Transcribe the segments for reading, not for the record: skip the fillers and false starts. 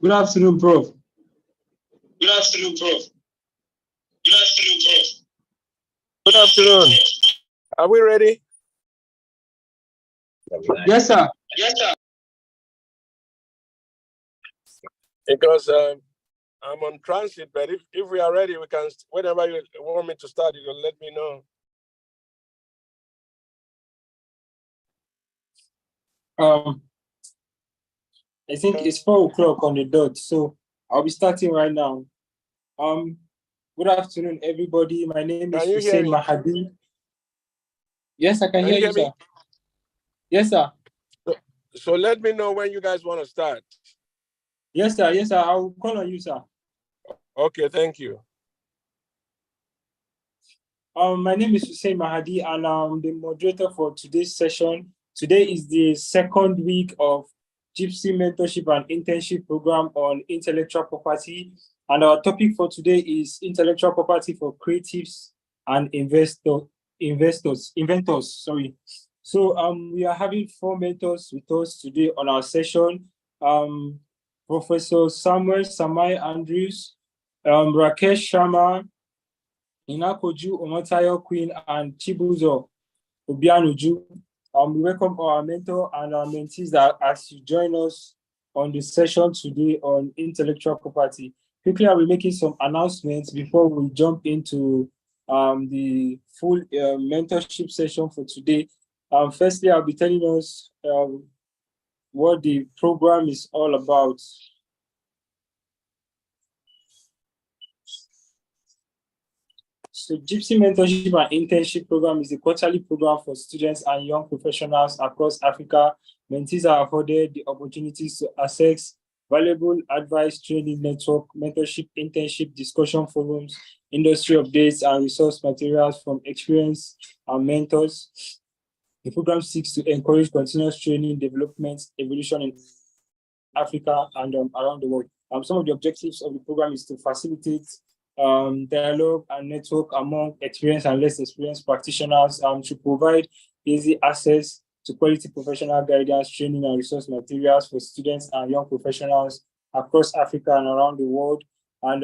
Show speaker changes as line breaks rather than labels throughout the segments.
Good afternoon, Prof.
Good afternoon, Prof. Good afternoon, Prof. Good afternoon. Are we ready?
Yes, sir.
Yes, sir. Because I'm on transit, but if we are ready, we can, whenever you want me to start, you can let me know.
I think it's 4 o'clock on the dot, so I'll be starting right now. Good afternoon, everybody. My name is Hussein Mahadi. Yes, I can hear you, sir. Yes, sir.
So let me know when you guys want to start.
Yes, sir. Yes, sir. I will call on you, sir.
Okay, thank you.
My name is Hussein Mahadi, and I'm the moderator for today's session. Today is the second week of Jiipcc Mentorship and Internship Program on Intellectual Property. And our topic for today is Intellectual Property for Creatives and Inventors. So we are having 4 mentors with us today on our session. Professor Samuel Samai Andrews, Rakesh Sharma, Inakoju Omotayo Queen, and Chibuzo Obianuju. We welcome our mentor and our mentees that as you join us on the session today on intellectual property. Quickly, I'll be making some announcements before we jump into the full mentorship session for today. Firstly, I'll be telling us what the program is all about. So Jiipcc Mentorship and Internship Program is a quarterly program for students and young professionals across Africa. Mentees are afforded the opportunities to access valuable advice, training network, mentorship, internship, discussion forums, industry updates, and resource materials from experienced mentors. The program seeks to encourage continuous training, development, evolution in Africa and around the world. Some of the objectives of the program is to facilitate dialogue and network among experienced and less experienced practitioners, to provide easy access to quality professional guidance, training, and resource materials for students and young professionals across Africa and around the world, and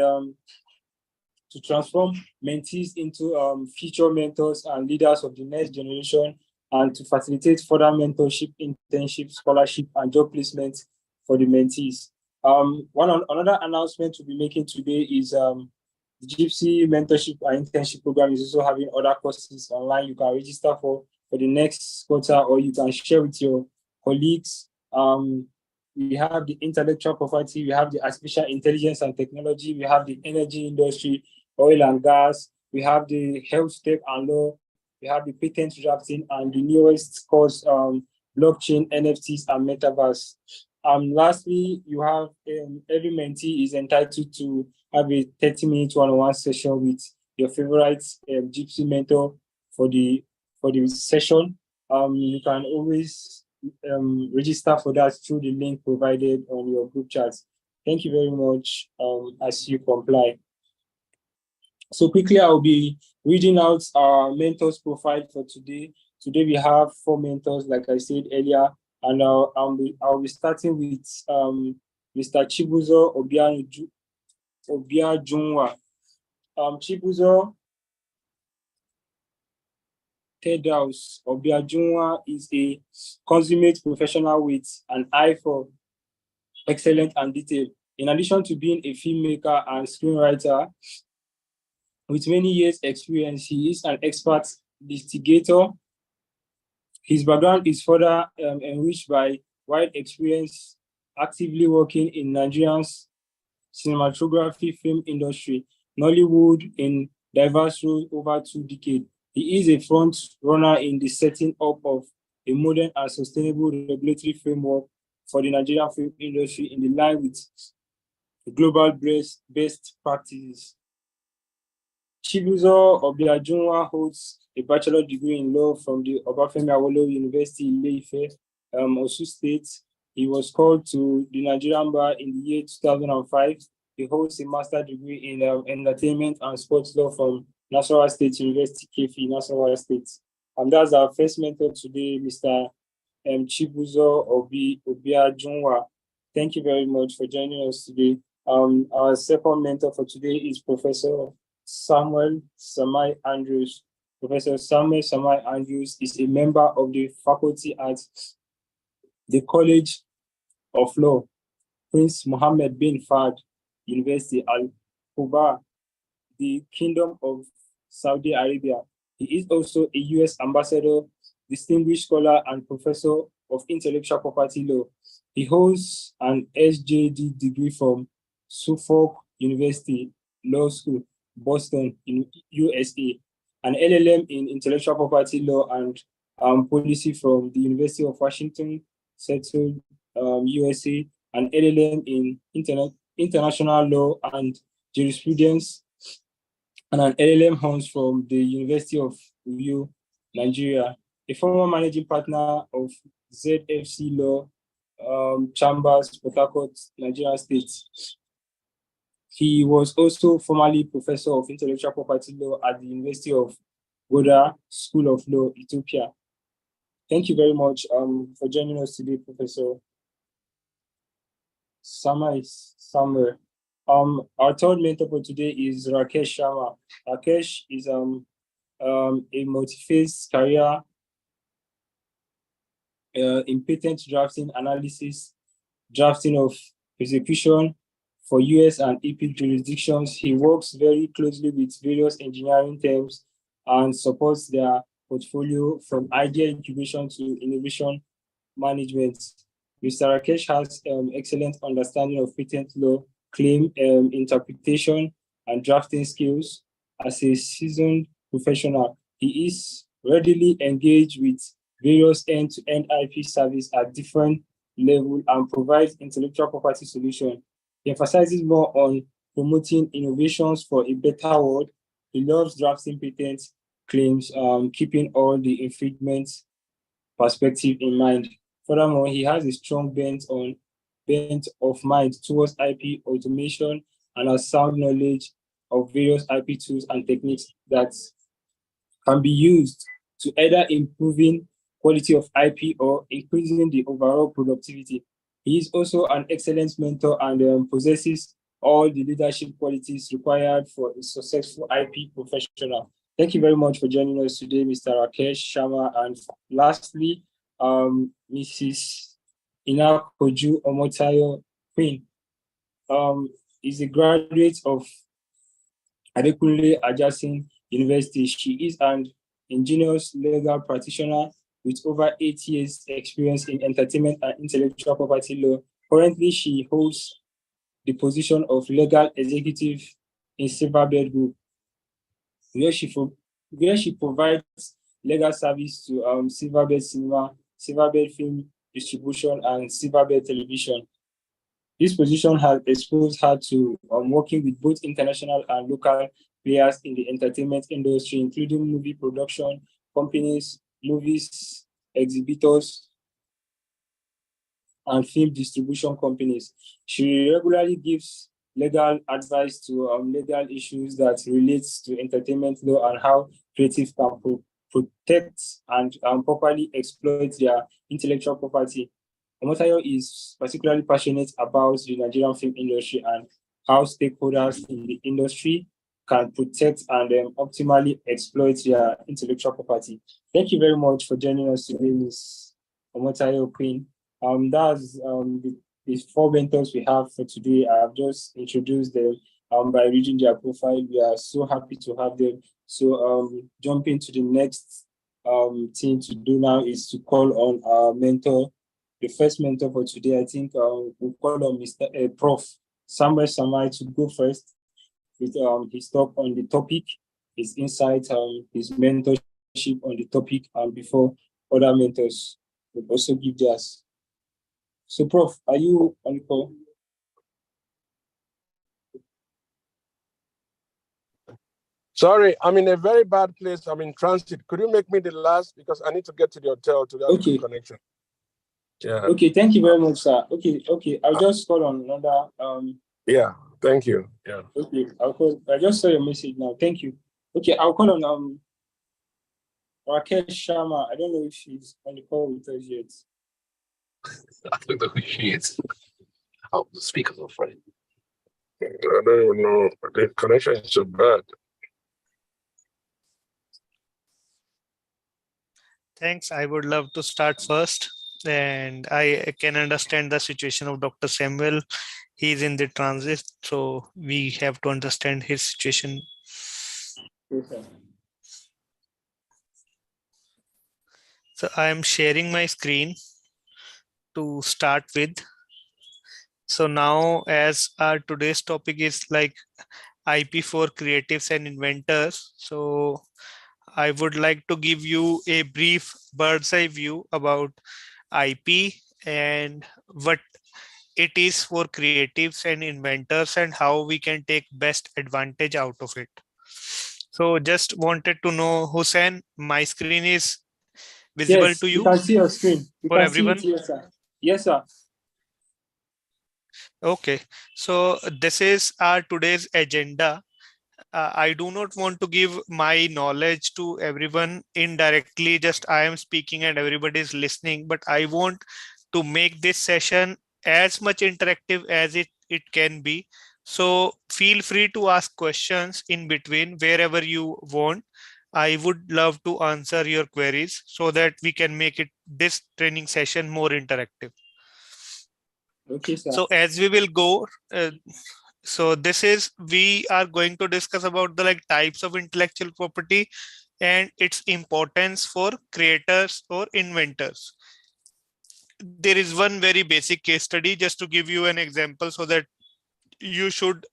to transform mentees into future mentors and leaders of the next generation, and to facilitate further mentorship, internship, scholarship, and job placement for the mentees. Another announcement we'll be making today is the Jiipcc Mentorship and Internship Program is also having other courses online you can register for the next quarter, or you can share with your colleagues. We have the intellectual property, we have the artificial intelligence and technology, we have the energy industry, oil and gas, we have the health tech and law, we have the patent drafting, and the newest course, blockchain, NFTs, and metaverse. Lastly, you have every mentee is entitled to have a 30-minute one-on-one session with your favorite Jiipcc mentor for the session. You can always register for that through the link provided on your group chat. Thank you very much as you comply. So quickly, I'll be reading out our mentors profile for today. Today we have 4 mentors, like I said earlier, and I'll be starting with Mr. Chibuzo Obiajunwa. Chibuzo Tedros Obiajunwa is a consummate professional with an eye for excellence and detail. In addition to being a filmmaker and screenwriter with many years' experience, he is an expert litigator. His background is further enriched by wide experience actively working in Nigeria's cinematography film industry, Nollywood in diverse roles over 2 decades. He is a front runner in the setting up of a modern and sustainable regulatory framework for the Nigerian film industry in line with global best practices. Chibuzo Obiajunwa holds a bachelor's degree in law from the Obafemi Awolowo University in Ile-Ife, Osun State. He was called to the Nigerian bar in the year 2005. He holds a master's degree in entertainment and sports law from Nasarawa State University, Kefi, Nasarawa State. That's our first mentor today, Mr. Chibuzo Obiajunwa. Thank you very much for joining us today. Our second mentor for today is Professor Samuel Samai Andrews. Professor Samuel Samai Andrews is a member of the faculty at the College of Law, Prince Mohammed bin Fahd University, Al Quba, the Kingdom of Saudi Arabia. He is also a US ambassador, distinguished scholar, and professor of intellectual property law. He holds an SJD degree from Suffolk University Law School, Boston, in USA, an LLM in intellectual property law and policy from the University of Washington, Seattle, USA, an LLM in international law and jurisprudence, and an LLM Homes from the University of Uyo, Nigeria, a former managing partner of ZFC Law Chambers, Port Harcourt, Nigeria State. He was also formerly professor of intellectual property law at the University of Goda School of Law, Ethiopia. Thank you very much for joining us today, Professor Samuel. Our third mentor for today is Rakesh Sharma. Rakesh is a multi-phase career in patent drafting analysis, drafting of execution for US and EP jurisdictions. He works very closely with various engineering firms and supports their portfolio from idea incubation to innovation management. Mr. Rakesh has excellent understanding of patent law, claim interpretation, and drafting skills. As a seasoned professional, he is readily engaged with various end-to-end IP service at different levels and provides intellectual property solutions. He emphasizes more on promoting innovations for a better world. He loves drafting patent claims, keeping all the infringement perspective in mind. Furthermore, he has a strong bent of mind towards IP automation and a sound knowledge of various IP tools and techniques that can be used to either improving quality of IP or increasing the overall productivity. He is also an excellent mentor and possesses all the leadership qualities required for a successful IP professional. Thank you very much for joining us today, Mr. Rakesh Sharma. And lastly, Mrs. Inakoju Omotayo Queen is a graduate of Adekunle Ajasin University. She is an ingenious legal practitioner with over 8 years experience in entertainment and intellectual property law. Currently, she holds the position of legal executive in Silverbird Group, where she provides legal service to Silverbird Cinema, Silverbird Film Distribution, and Silverbird Television. This position has exposed her to working with both international and local players in the entertainment industry, including movie production companies, movies exhibitors, and film distribution companies. She regularly gives legal advice to legal issues that relates to entertainment law and how creatives can protect and properly exploit their intellectual property. Omotayo is particularly passionate about the Nigerian film industry and how stakeholders in the industry can protect and optimally exploit their intellectual property. Thank you very much for joining us today, Ms. Omotayo Queen. That's the four mentors we have for today. I've just introduced them by reading their profile. We are so happy to have them. So jumping to the next thing to do now is to call on our mentor. The first mentor for today, I think we'll call on Mr. Prof. Samuel Samai to go first with his talk on the topic, his insights, his mentorship on the topic, and before other mentors will also give theirs. So, Prof, are you on the call?
Sorry, I'm in a very bad place. I'm in transit. Could you make me the last? Because I need to get to the hotel to have a good connection. Yeah.
Okay, thank you very much, sir. Okay. I'll just call on another.
Yeah, thank you. Yeah.
Okay, I'll call. I just saw your message now. Thank you. Okay, I'll call on Rakesh Sharma. I don't know if she's on the call with us yet.
I don't know who she is.
Oh, the speakers are funny.
I don't even know. The connection is so bad.
Thanks. I would love to start first. And I can understand the situation of Dr. Samuel. He's in the transit, so we have to understand his situation. So I am sharing my screen to start with. So now, as our today's topic is like IP for creatives and inventors, so I would like to give you a brief bird's eye view about IP and what it is for creatives and inventors and how we can take best advantage out of it. So just wanted to know, Hussein, my screen is visible
Yes,
to
you
you
can see your screen. You
for
can see it,
everyone?
yes, sir. Yes, sir.
Okay, so this is our today's agenda. I do not want to give my knowledge to everyone indirectly, just I am speaking and everybody is listening, but I want to make this session as much interactive as it can be. So feel free to ask questions in between wherever you want. I would love to answer your queries so that we can make it this training session more interactive.
Okay, sir.
So as we will go, so we are going to discuss about the like types of intellectual property and its importance for creators or inventors. There is one very basic case study just to give you an example so that you should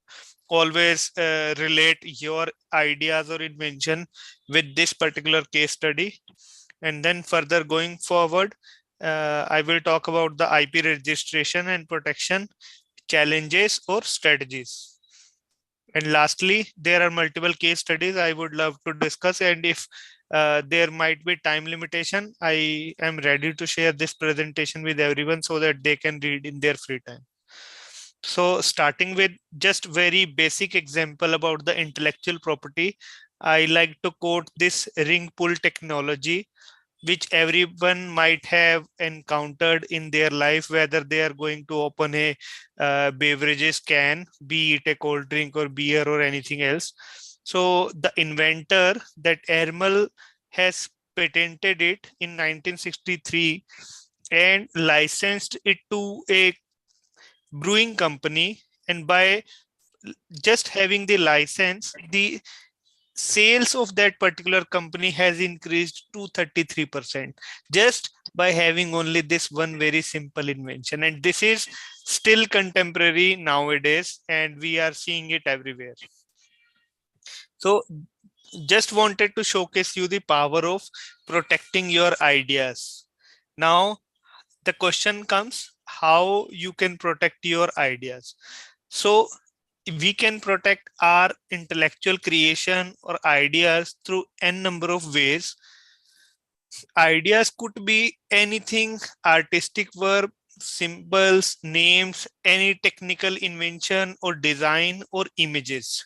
always relate your ideas or invention with this particular case study. And then further going forward, I will talk about the IP registration and protection, challenges or strategies. And lastly, there are multiple case studies I would love to discuss. And if there might be time limitation, I am ready to share this presentation with everyone so that they can read in their free time. So starting with just very basic example about the intellectual property, I like to quote this ring pull technology, which everyone might have encountered in their life, whether they are going to open a beverages can, be it a cold drink or beer or anything else. So the inventor, that Ermal, has patented it in 1963 and licensed it to a brewing company. And by just having the license, the sales of that particular company has increased to 33% just by having only this one very simple invention. And this is still contemporary nowadays, and we are seeing it everywhere. So just wanted to showcase you the power of protecting your ideas. Now the question comes, how you can protect your ideas. So we can protect our intellectual creation or ideas through n number of ways. Ideas could be anything: artistic work, symbols, names, any technical invention or design or images.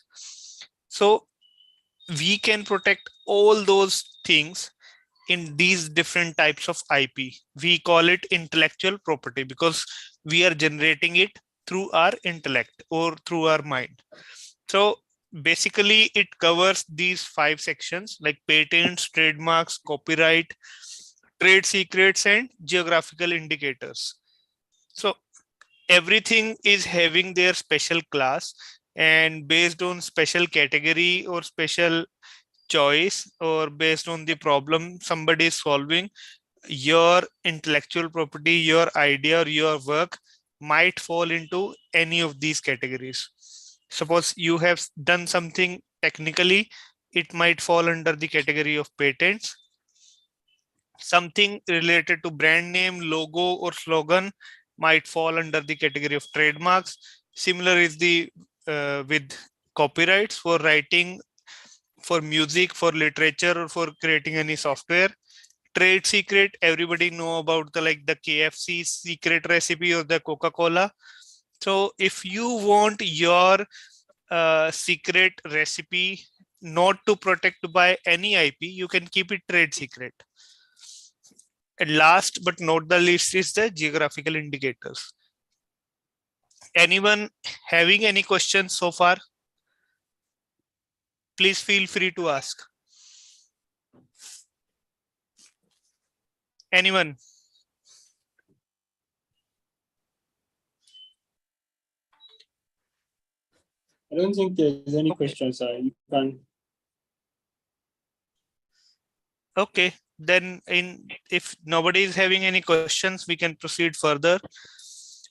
So we can protect all those things in these different types of IP. We call it intellectual property because we are generating it through our intellect or through our mind. So basically it covers these 5 sections like patents, trademarks, copyright, trade secrets, and geographical indicators. So everything is having their special class, and based on special category or special choice or based on the problem somebody is solving, your intellectual property, your idea or your work might fall into any of these categories. Suppose you have done something technically, it might fall under the category of patents. Something related to brand name, logo or slogan might fall under the category of trademarks. Similar is the with copyrights for writing, for music, for literature, or for creating any software. Trade secret, everybody know about the like the KFC secret recipe or the Coca-Cola. So if you want your secret recipe not to protect by any IP, you can keep it trade secret. And last but not the least is the geographical indicators. Anyone having any questions so far? Please feel free to ask. Anyone?
I don't think there's any questions, sir. You can.
Okay, then if nobody is having any questions, we can proceed further.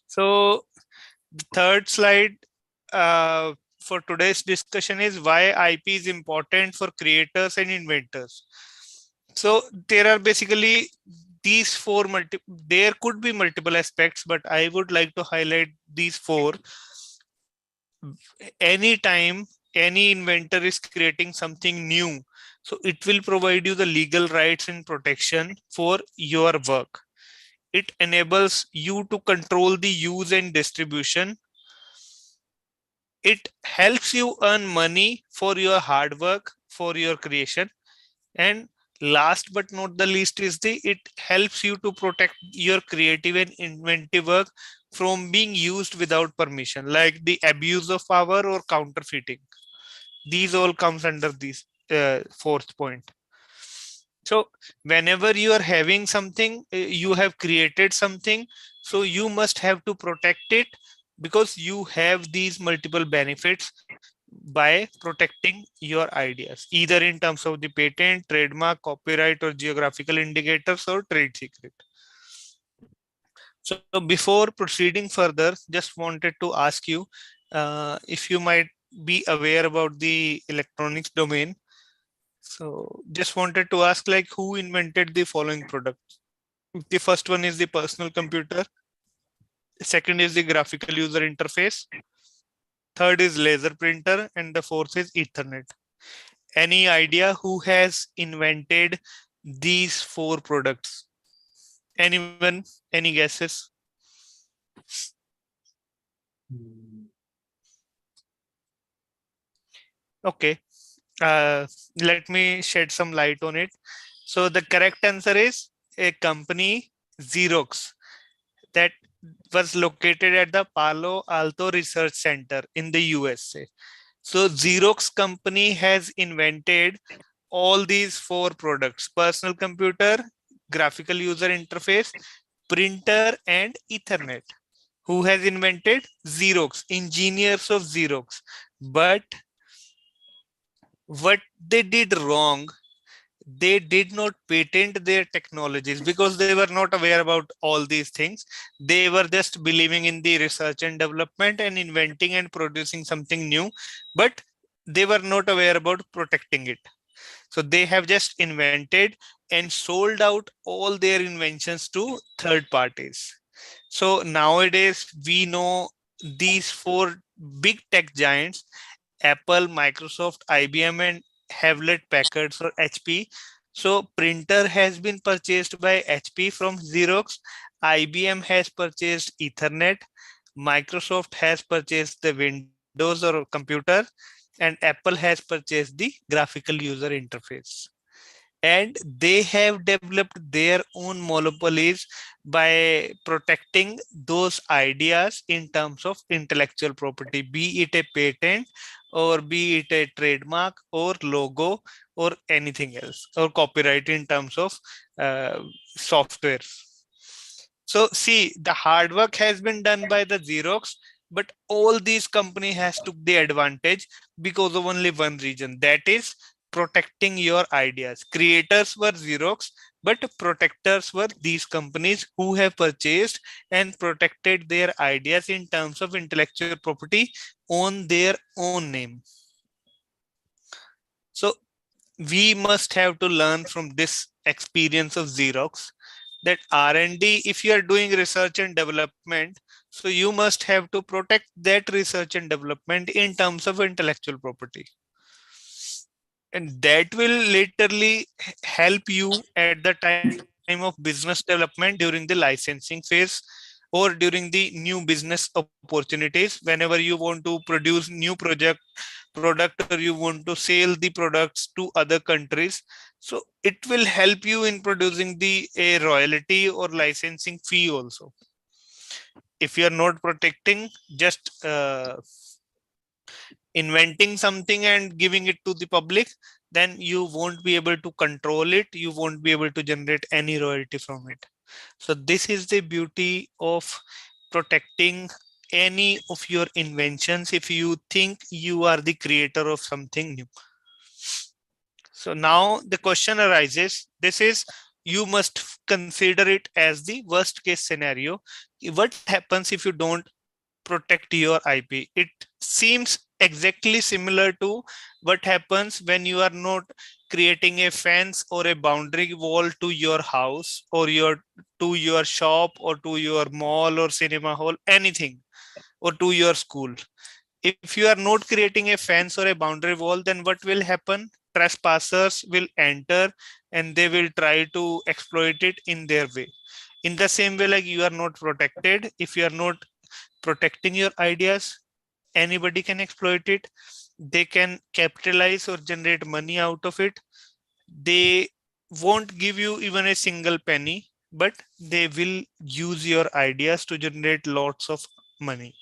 So the third slide for today's discussion is why IP is important for creators and inventors. So there are basically these four there could be multiple aspects, but I would like to highlight these four. Anytime any inventor is creating something new, so it will provide you the legal rights and protection for your work. It enables you to control the use and distribution. It helps you earn money for your hard work, for your creation. And last but not the least is it helps you to protect your creative and inventive work from being used without permission, like the abuse of power or counterfeiting. These all comes under this fourth point. So whenever you are having something, you have created something, so you must have to protect it, because you have these multiple benefits by protecting your ideas, either in terms of the patent, trademark, copyright, or geographical indicators or trade secret. So before proceeding further, just wanted to ask you if you might be aware about the electronics domain. So just wanted to ask, like, who invented the following products? The first one is the personal computer. Second is the graphical user interface. Third is laser printer, and the fourth is Ethernet. Any idea who has invented these four products? Anyone? Any guesses? Okay. Let me shed some light on it. So the correct answer is a company, Xerox, that was located at the Palo Alto Research Center in the USA. So Xerox company has invented all these four products: personal computer, graphical user interface, printer, and Ethernet. Who has invented? Xerox, engineers of Xerox. But what they did wrong, they did not patent their technologies because they were not aware about all these things. They were just believing in the research and development and inventing and producing something new, but they were not aware about protecting it. So they have just invented and sold out all their inventions to third parties. So nowadays we know these four big tech giants: Apple, Microsoft, IBM, and Hewlett Packard or HP. So printer has been purchased by HP from Xerox. IBM has purchased Ethernet. Microsoft has purchased the Windows or computer, and Apple has purchased the graphical user interface. And they have developed their own monopolies by protecting those ideas in terms of intellectual property, be it a patent or be it a trademark or logo or anything else, or copyright in terms of software. So see, the hard work has been done by the Xerox, but all these company has took the advantage because of only one reason, that is protecting your ideas. Creators were Xerox, but protectors were these companies who have purchased and protected their ideas in terms of intellectual property on their own name. So we must have to learn from this experience of Xerox that R&D, if you are doing research and development, so you must have to protect that research and development in terms of intellectual property. And that will literally help you at the time of business development during the licensing phase or during the new business opportunities, whenever you want to produce new product or you want to sell the products to other countries. So it will help you in producing the a royalty or licensing fee also. if you are not protecting, just inventing something and giving it to the public, then you won't be able to control it. You won't be able to generate any royalty from it. So this is the beauty of protecting any of your inventions if you think you are the creator of something new. So now the question arises, this is, you must consider it as the worst case scenario. What happens if you don't protect your IP? It seems exactly similar to what happens when you are not creating a fence or a boundary wall to your house or to your shop or to your mall or cinema hall, anything, or to your school. If you are not creating a fence or a boundary wall, then what will happen? Trespassers will enter and they will try to exploit it in their way. In the same way, like, you are not protected, if you are not protecting your ideas, anybody can exploit it. They can capitalize or generate money out of it. They won't give you even a single penny, but they will use your ideas to generate lots of money.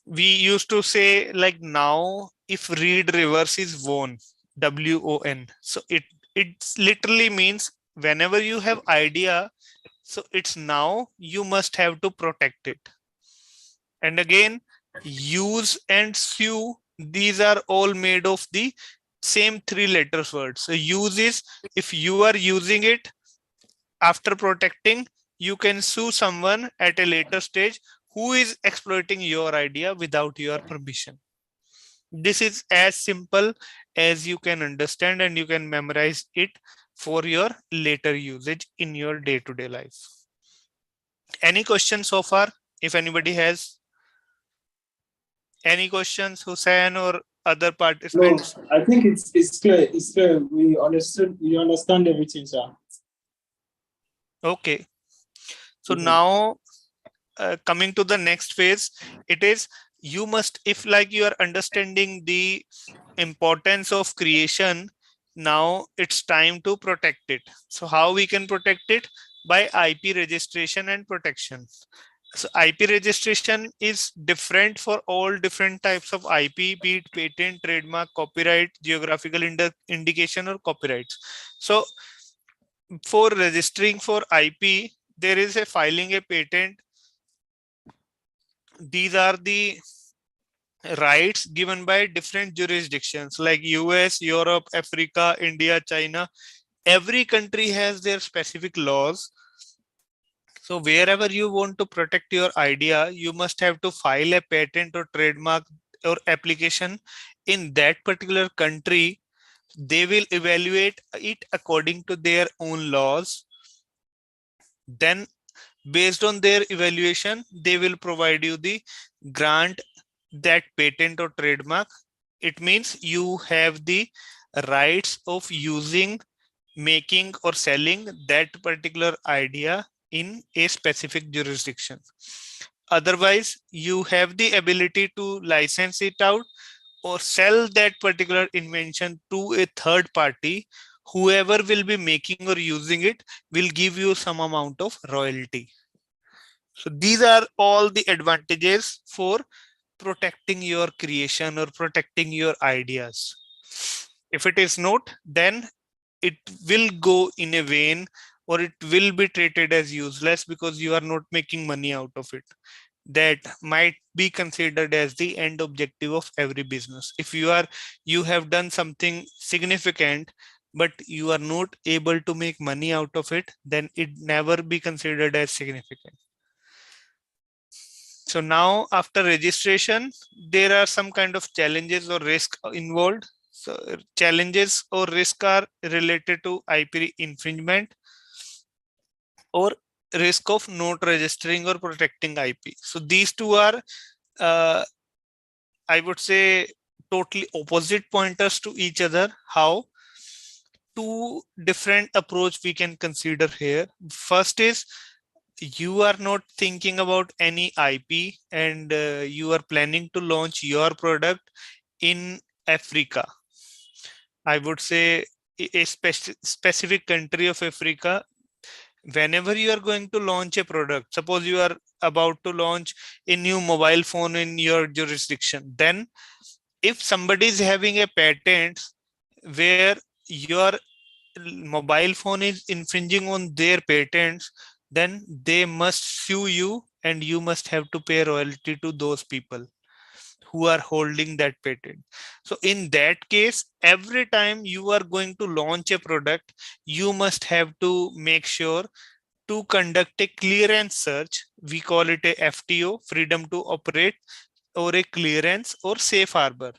We used to say, like, now if read reverse is won, WON. So it literally means whenever you have idea, so it's now you must have to protect it. And again, use and sue, these are all made of the same three letters words. So use is, if you are using it, after protecting, you can sue someone at a later stage who is exploiting your idea without your permission. This is as simple as you can understand, and you can memorize it for your later usage in your day-to-day life. Any questions so far? If anybody has any questions, Hussein or other participants?
No, I think it's clear. It's clear. We understand everything, sir.
Okay. So now coming to the next phase, it is, you must, if like you are understanding the importance of creation, now it's time to protect it. So how we can protect it? By IP registration and protection. So IP registration is different for all different types of IP, be it patent, trademark, copyright, geographical indication, or copyrights. So for registering for IP, there is a filing a patent. These are the rights given by different jurisdictions like US, Europe, Africa, India, China. Every country has their specific laws. So wherever you want to protect your idea, you must have to file a patent or trademark or application in that particular country. They will evaluate it according to their own laws. Then based on their evaluation, they will provide you the grant, that patent or trademark. It means you have the rights of using, making, or selling that particular idea in a specific jurisdiction. Otherwise, you have the ability to license it out or sell that particular invention to a third party. Whoever will be making or using it will give you some amount of royalty. So these are all the advantages for protecting your creation or protecting your ideas. If it is not, then it will go in a vain, or it will be treated as useless because you are not making money out of it. That might be considered as the end objective of every business. If you have done something significant, but you are not able to make money out of it, then it never be considered as significant. So now after registration, there are some kind of challenges or risk involved. So challenges or risk are related to IP infringement or risk of not registering or protecting IP. So these two are, I would say, totally opposite pointers to each other. How? Two different approach we can consider here. First is, you are not thinking about any IP and you are planning to launch your product in Africa. I would say a specific country of Africa. whenever you are going to launch a product, suppose you are about to launch a new mobile phone in your jurisdiction, then if somebody is having a patent where your mobile phone is infringing on their patents, then they must sue you and you must have to pay royalty to those people who are holding that patent. So in that case, every time you are going to launch a product, you must have to make sure to conduct a clearance search. We call it a FTO, freedom to operate, or a clearance or safe harbor.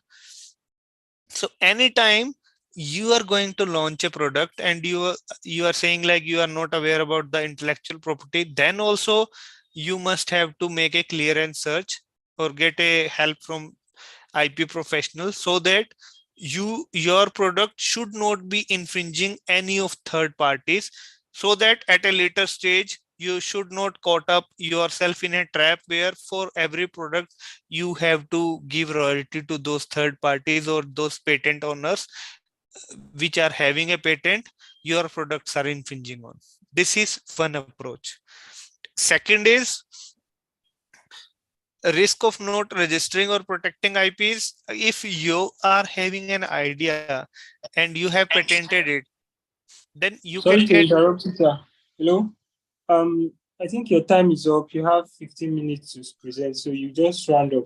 So anytime you are going to launch a product and you are saying like you are not aware about the intellectual property, then also you must have to make a clearance search or get a help from IP professional, so that your product should not be infringing any of third parties, so that at a later stage you should not caught up yourself in a trap where for every product you have to give royalty to those third parties or those patent owners which are having a patent your products are infringing on. This is one approach. Second is risk of not registering or protecting IPs. If you are having an idea and you have patented it, then you can
Sorry
get.
to interrupt you, sir. Hello. I think your time is up. You have 15 minutes to present, so you just round up.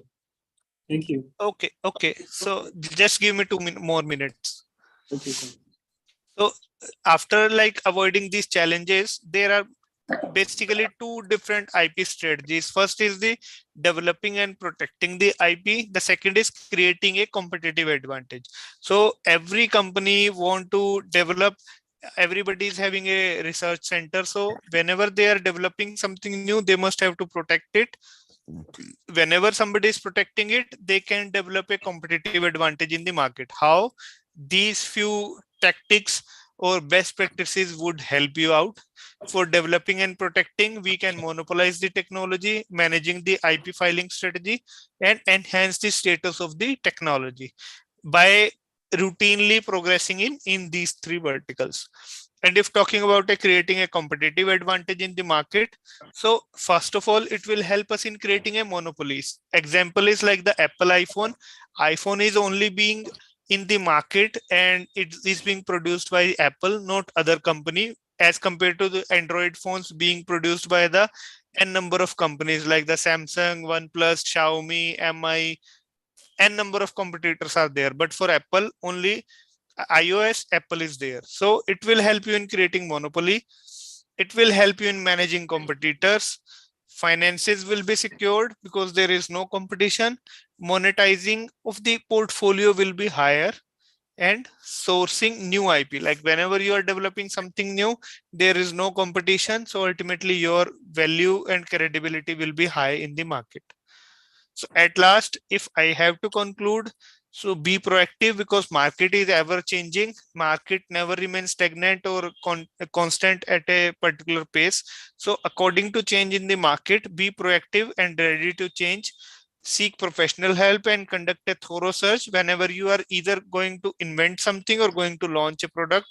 Thank you.
Okay. So just give me more minutes.
Okay.
So after like avoiding these challenges, there are basically two different IP strategies. First is the developing and protecting the IP. The second is creating a competitive advantage. So every company want to develop, everybody is having a research center. So whenever they are developing something new, they must have to protect it. Whenever somebody is protecting it, they can develop a competitive advantage in the market. How? These few tactics or best practices would help you out. For developing and protecting, we can monopolize the technology, managing the IP filing strategy, and enhance the status of the technology by routinely progressing in these three verticals. And if talking about creating a competitive advantage in the market, so first of all, it will help us in creating a monopoly. Example is like the Apple iPhone. iPhone is only being in the market and it is being produced by Apple, not other company, as compared to the Android phones being produced by the n number of companies like the Samsung, OnePlus, Xiaomi, Mi. N number of competitors are there, but for Apple only iOS, Apple is there. So it will help you in creating monopoly. It will help you in managing competitors. Finances will be secured because there is no competition. Monetizing of the portfolio will be higher, and sourcing new IP. Like whenever you are developing something new, there is no competition. So ultimately your value and credibility will be high in the market. So at last, if I have to conclude, so be proactive because market is ever changing. Market never remains stagnant or constant at a particular pace. So according to change in the market, be proactive and ready to change. Seek professional help and conduct a thorough search whenever you are either going to invent something or going to launch a product.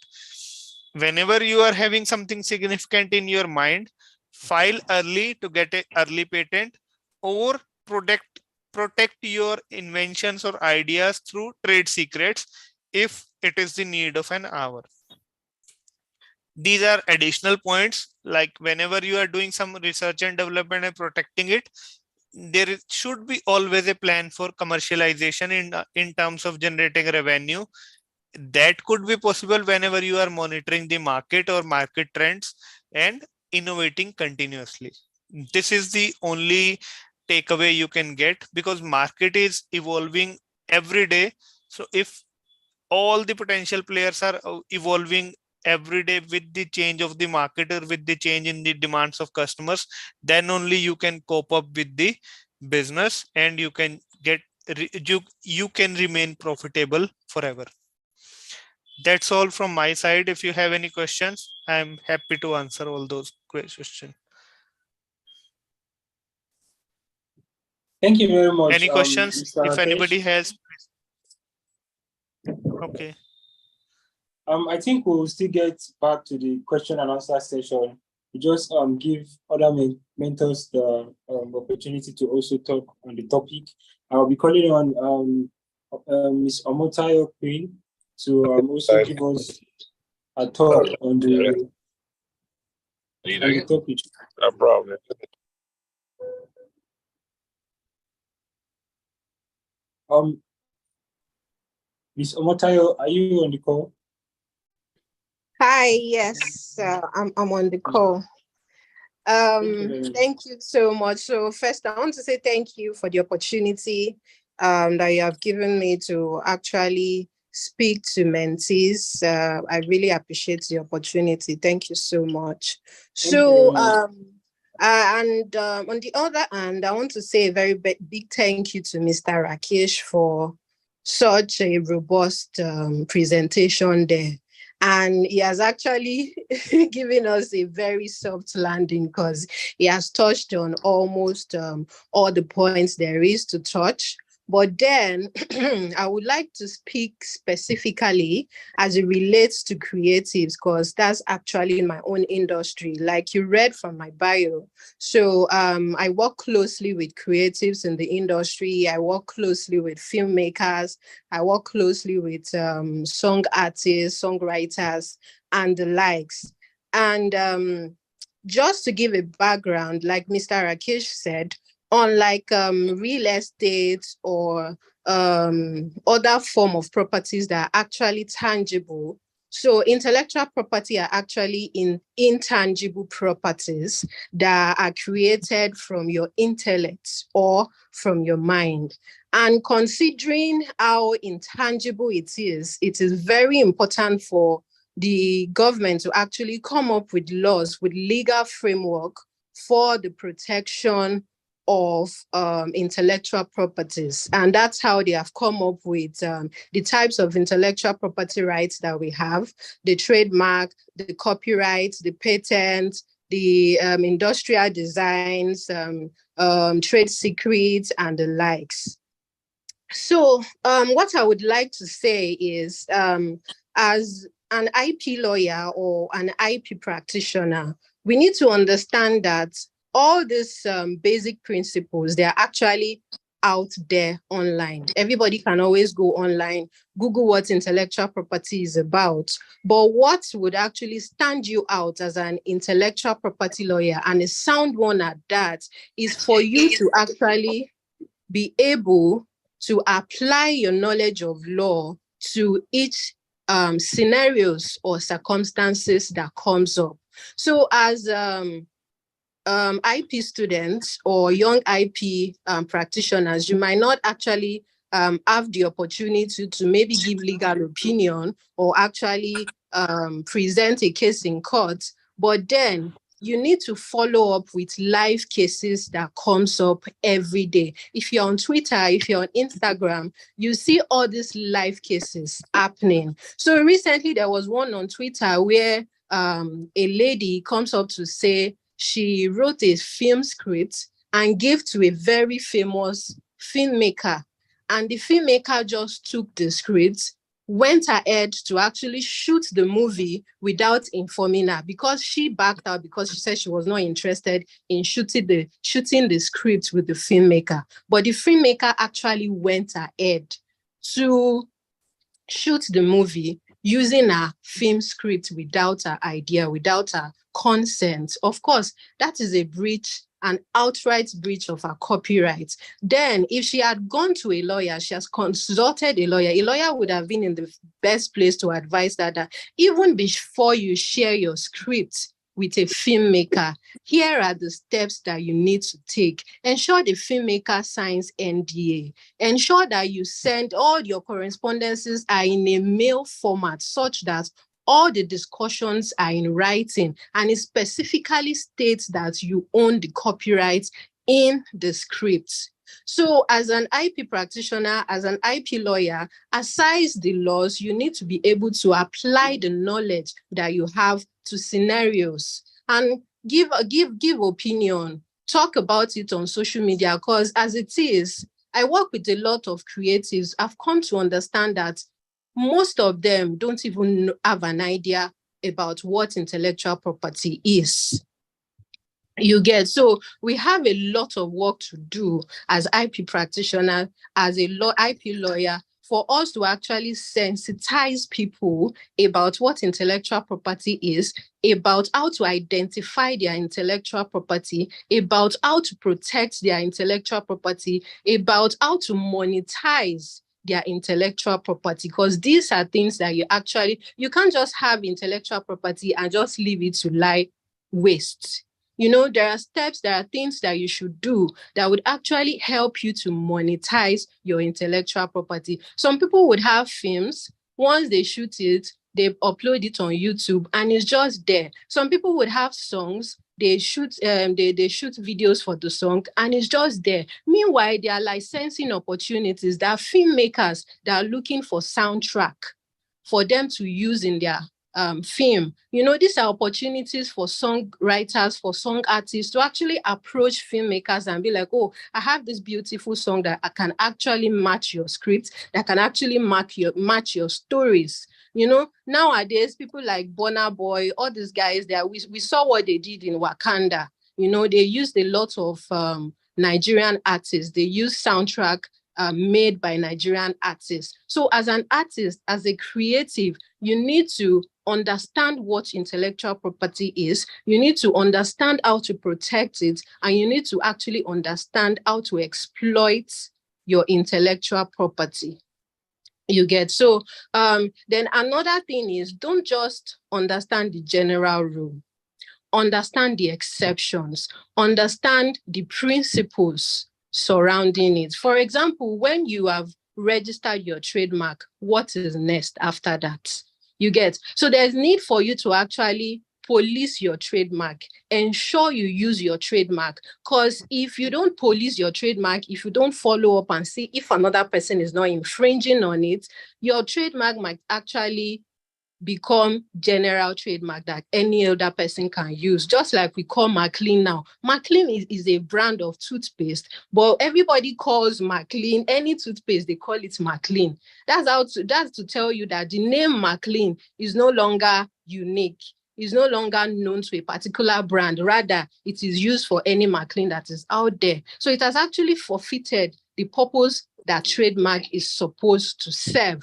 Whenever you are having something significant in your mind, file early to get an early patent, or protect your inventions or ideas through trade secrets if it is the need of an hour. These are additional points, like whenever you are doing some research and development and protecting it, there should be always a plan for commercialization in terms of generating revenue. That could be possible whenever you are monitoring the market or market trends and innovating continuously. This is the only takeaway you can get, because market is evolving every day. So if all the potential players are evolving every day with the change of the market or with the change in the demands of customers, then only you can cope up with the business and you can get you can remain profitable forever. That's all from my side. If you have any questions, I'm happy to answer all those questions.
Thank you very much.
Any questions?
Mr.
If
Rakesh.
anybody has. Okay.
I think we'll still get back to the question and answer session we just give other mentors the opportunity to also talk on the topic. I'll be calling on Ms. Omotayo Queen to also give us a talk on the topic.
No problem.
Ms. Omotayo, are you on the call?
Hi, yes, I'm on the call. Thank you so much. So first, I want to say thank you for the opportunity that you have given me to actually speak to mentees. I really appreciate the opportunity. Thank you so much. So, and on the other hand, I want to say a very big thank you to Mr. Rakesh for such a robust presentation there. And he has actually given us a very soft landing because he has touched on almost all the points there is to touch. But then I would like to speak specifically as it relates to creatives, because that's actually in my own industry, like you read from my bio. So I work closely with creatives in the industry. I work closely with filmmakers. I work closely with song artists, songwriters, and the likes. And just to give a background, like Mr. Rakesh said, unlike real estate or other form of properties that are actually tangible, so intellectual property are actually intangible properties that are created from your intellect or from your mind. And considering how intangible it is very important for the government to actually come up with laws, with legal framework for the protection of intellectual properties. And that's how they have come up with the types of intellectual property rights that we have: the trademark, the copyright, the patent, the industrial designs, trade secrets, and the likes. So what I would like to say is, as an IP lawyer or an IP practitioner, we need to understand that all these basic principles, they're actually out there online. Everybody can always go online, Google what intellectual property is about. But what would actually stand you out as an intellectual property lawyer, and a sound one at that, is for you to actually be able to apply your knowledge of law to each scenarios or circumstances that comes up. So as IP students or young IP practitioners, you might not actually have the opportunity to maybe give legal opinion or actually present a case in court, but then you need to follow up with live cases that comes up every day. If you're on Twitter, if you're on Instagram, you see all these live cases happening. So recently there was one on Twitter where a lady comes up to say she wrote a film script and gave to a very famous filmmaker. And the filmmaker just took the script, went ahead to actually shoot the movie without informing her, because she backed out, because she said she was not interested in shooting the script with the filmmaker. But the filmmaker actually went ahead to shoot the movie using her film script without her idea, without her consent. Of course, that is a breach, an outright breach of her copyright. Then if she had gone to a lawyer, she has consulted a lawyer would have been in the best place to advise that even before you share your script with a filmmaker, here are the steps that you need to take. Ensure the filmmaker signs NDA. Ensure that you send all your correspondences are in a mail format such that all the discussions are in writing, and it specifically states that you own the copyright in the script. So as an IP practitioner, as an IP lawyer, aside the laws, you need to be able to apply the knowledge that you have to scenarios and give opinion, talk about it on social media, because as it is, I work with a lot of creatives. I've come to understand that most of them don't even have an idea about what intellectual property is. You get, so we have a lot of work to do as IP practitioner, as a IP lawyer, for us to actually sensitize people about what intellectual property is, about how to identify their intellectual property, about how to protect their intellectual property, about how to monetize their intellectual property, because these are things that you can't just have intellectual property and just leave it to lie waste. You know, there are steps, there are things that you should do that would actually help you to monetize your intellectual property. Some people would have films. Once they shoot it, they upload it on YouTube and it's just there. Some people would have songs. They shoot videos for the song and it's just there. Meanwhile, there are licensing opportunities. There are filmmakers that are looking for soundtrack for them to use in their film. You know, these are opportunities for songwriters, for song artists to actually approach filmmakers and be like, oh, I have this beautiful song that I can actually match your script, that can actually match your stories. You know, nowadays, people like Burna Boy, all these guys, we saw what they did in Wakanda. You know, they used a lot of Nigerian artists. They used soundtrack made by Nigerian artists. So as an artist, as a creative, you need to understand what intellectual property is. You need to understand how to protect it, and you need to actually understand how to exploit your intellectual property. You get, so then another thing is, don't just understand the general rule. Understand the exceptions, understand the principles surrounding it. For example, when you have registered your trademark, what is next after that? You get, so there's need for you to actually police your trademark, ensure you use your trademark, because if you don't police your trademark, if you don't follow up and see if another person is not infringing on it, your trademark might actually become general trademark that any other person can use. Just like we call Maclean now. Maclean is a brand of toothpaste, but everybody calls Maclean, any toothpaste, they call it Maclean. That's to tell you that the name Maclean is no longer unique. Is no longer known to a particular brand. Rather, it is used for any Maclean that is out there. So it has actually forfeited the purpose that trademark is supposed to serve.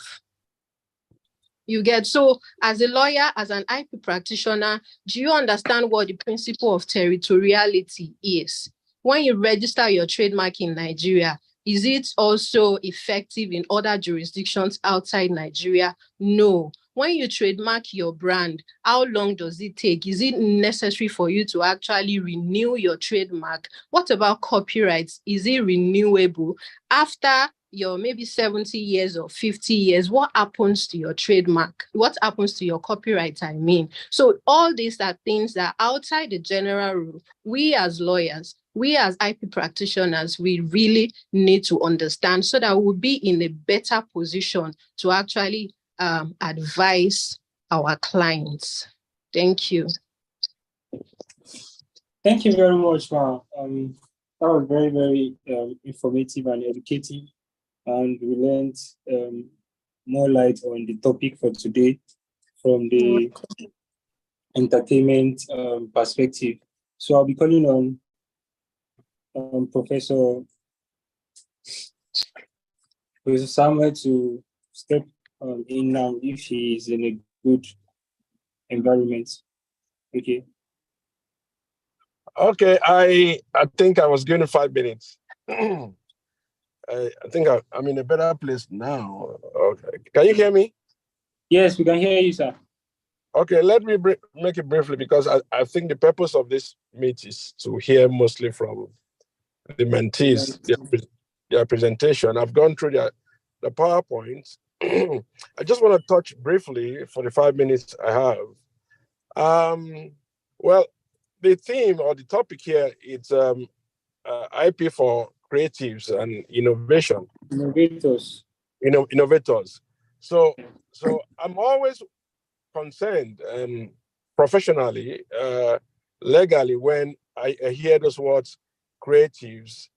You get, so as a lawyer, as an IP practitioner, do you understand what the principle of territoriality is? When you register your trademark in Nigeria, is it also effective in other jurisdictions outside Nigeria? No. When you trademark your brand, how long does it take? Is it necessary for you to actually renew your trademark? What about copyrights? Is it renewable? After your maybe 70 years or 50 years, what happens to your trademark? What happens to your copyright, I mean? So all these are things that are outside the general rule. We as lawyers, we as IP practitioners, we really need to understand so that we'll be in a better position to actually advise our clients. Thank you.
Thank you very much, Ma. That was very, very informative and educative. And we learned more light on the topic for today from the entertainment perspective. So I'll be calling on Professor Samuel to step in now if he is in a good environment. Okay.
Okay, I think I was given 5 minutes. I think I'm in a better place now. Okay. Can you hear me?
Yes, we can hear you, sir.
Okay, let me make it briefly because I think the purpose of this meet is to hear mostly from the mentees, their presentation. I've gone through the PowerPoint. I just want to touch briefly for the 5 minutes I have. Well, the theme or the topic here is IP for creatives and innovation.
Innovators.
Innovators. So I'm always concerned professionally, legally, when I hear those words, creatives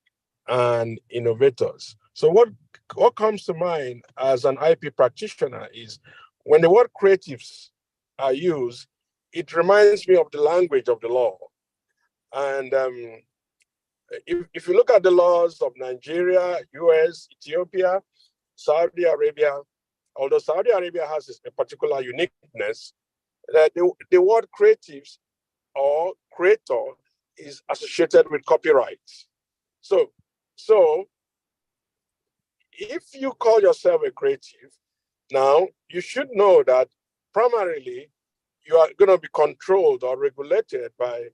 and innovators. So what comes to mind as an IP practitioner is when the word creatives are used, it reminds me of the language of the law. And if you look at the laws of Nigeria, US, Ethiopia, Saudi Arabia, although Saudi Arabia has a particular uniqueness, the word creatives or creator is associated with copyright. So if you call yourself a creative, now you should know that primarily you are going to be controlled or regulated by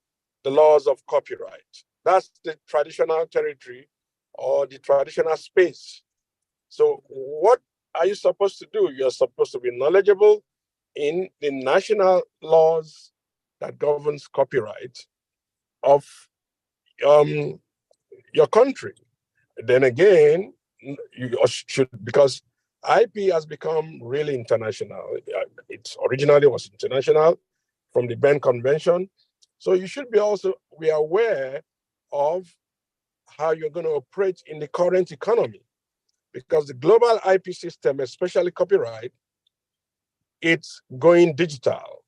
the laws of copyright. That's the traditional territory or the traditional space. So what are you supposed to do? You're supposed to be knowledgeable in the national laws that governs copyright of your country. Then again, you should, because IP has become really international. It originally was international from the Berne Convention. So you should be aware of how you're going to operate in the current economy, because the global IP system, especially copyright, it's going digital.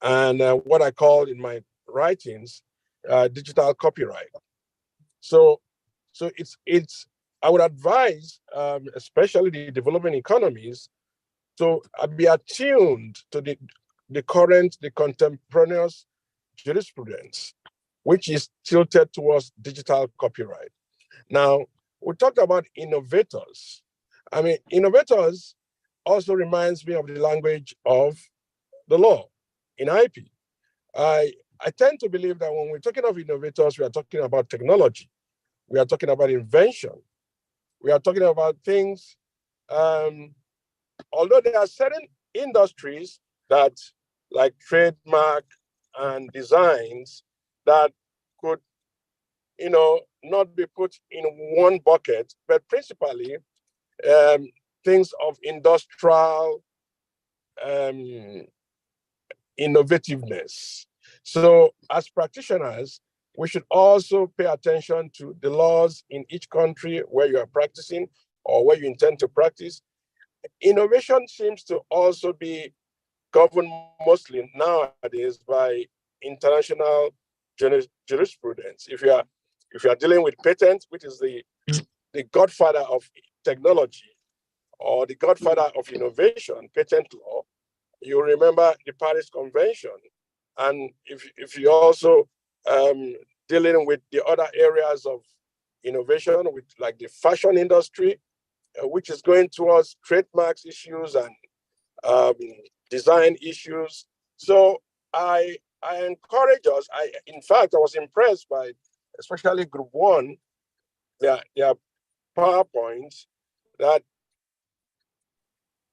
And what I call in my writings, digital copyright. So it's I would advise, especially the developing economies, to be attuned to the contemporaneous jurisprudence, which is tilted towards digital copyright. Now, we talked about innovators. I mean, innovators also reminds me of the language of the law in IP. I tend to believe that when we're talking of innovators, we are talking about technology. We are talking about invention. We are talking about things, although there are certain industries that, like trademark and designs, that could, not be put in one bucket, but principally things of industrial innovativeness. So as practitioners, we should also pay attention to the laws in each country where you are practicing or where you intend to practice. Innovation seems to also be governed mostly nowadays by international jurisprudence. If you are dealing with patents, which is the godfather of technology or the godfather of innovation, patent law, you remember the Paris Convention. And if you also dealing with the other areas of innovation, with like the fashion industry, which is going towards trademarks issues and design issues. So I encourage us. In fact, I was impressed by, especially Group 1, their PowerPoints, that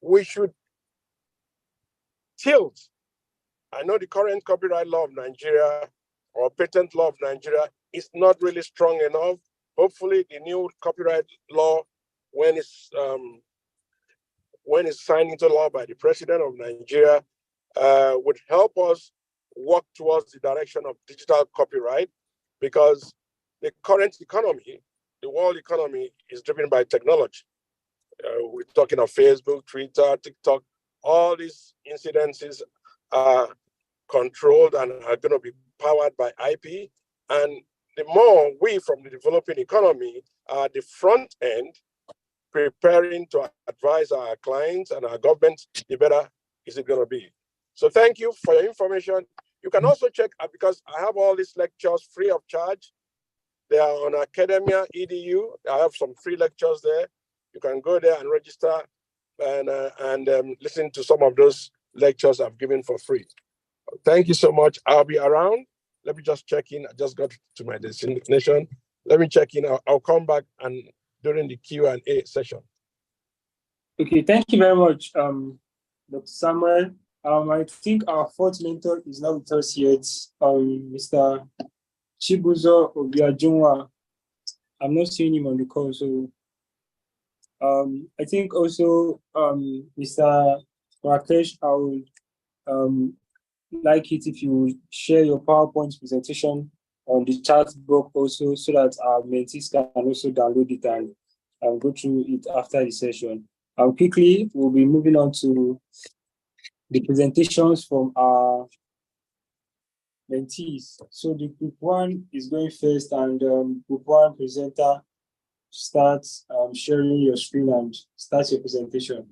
we should tilt. I know the current copyright law of Nigeria or patent law of Nigeria is not really strong enough. Hopefully, the new copyright law, when it's signed into law by the president of Nigeria, would help us work towards the direction of digital copyright, because the current economy, the world economy, is driven by technology. We're talking of Facebook, Twitter, TikTok. All these incidences are controlled and are going to be powered by IP. And the more we from the developing economy are the front end preparing to advise our clients and our government, the better is it going to be. So thank you for your information. You can also check, because I have all these lectures free of charge. They are on Academia EDU. I have some free lectures there. You can go there and register and listen to some of those lectures I've given for free. Thank you so much. I'll be around. Let me just check in. I just got to my destination. Let me check in. I'll come back and during the Q&A session.
Okay, thank you very much, Dr. Samuel. I think our fourth mentor is not with us yet, Mr. Chibuzo Obiajunwa. I'm not seeing him on the call, so I think also Mr. Rakesh, I would like it if you share your PowerPoint presentation on the chat box also, so that our mentees can also download it and go through it after the session. Quickly, we'll be moving on to the presentations from our mentees. So the group one is going first, and group one presenter starts sharing your screen and start your presentation.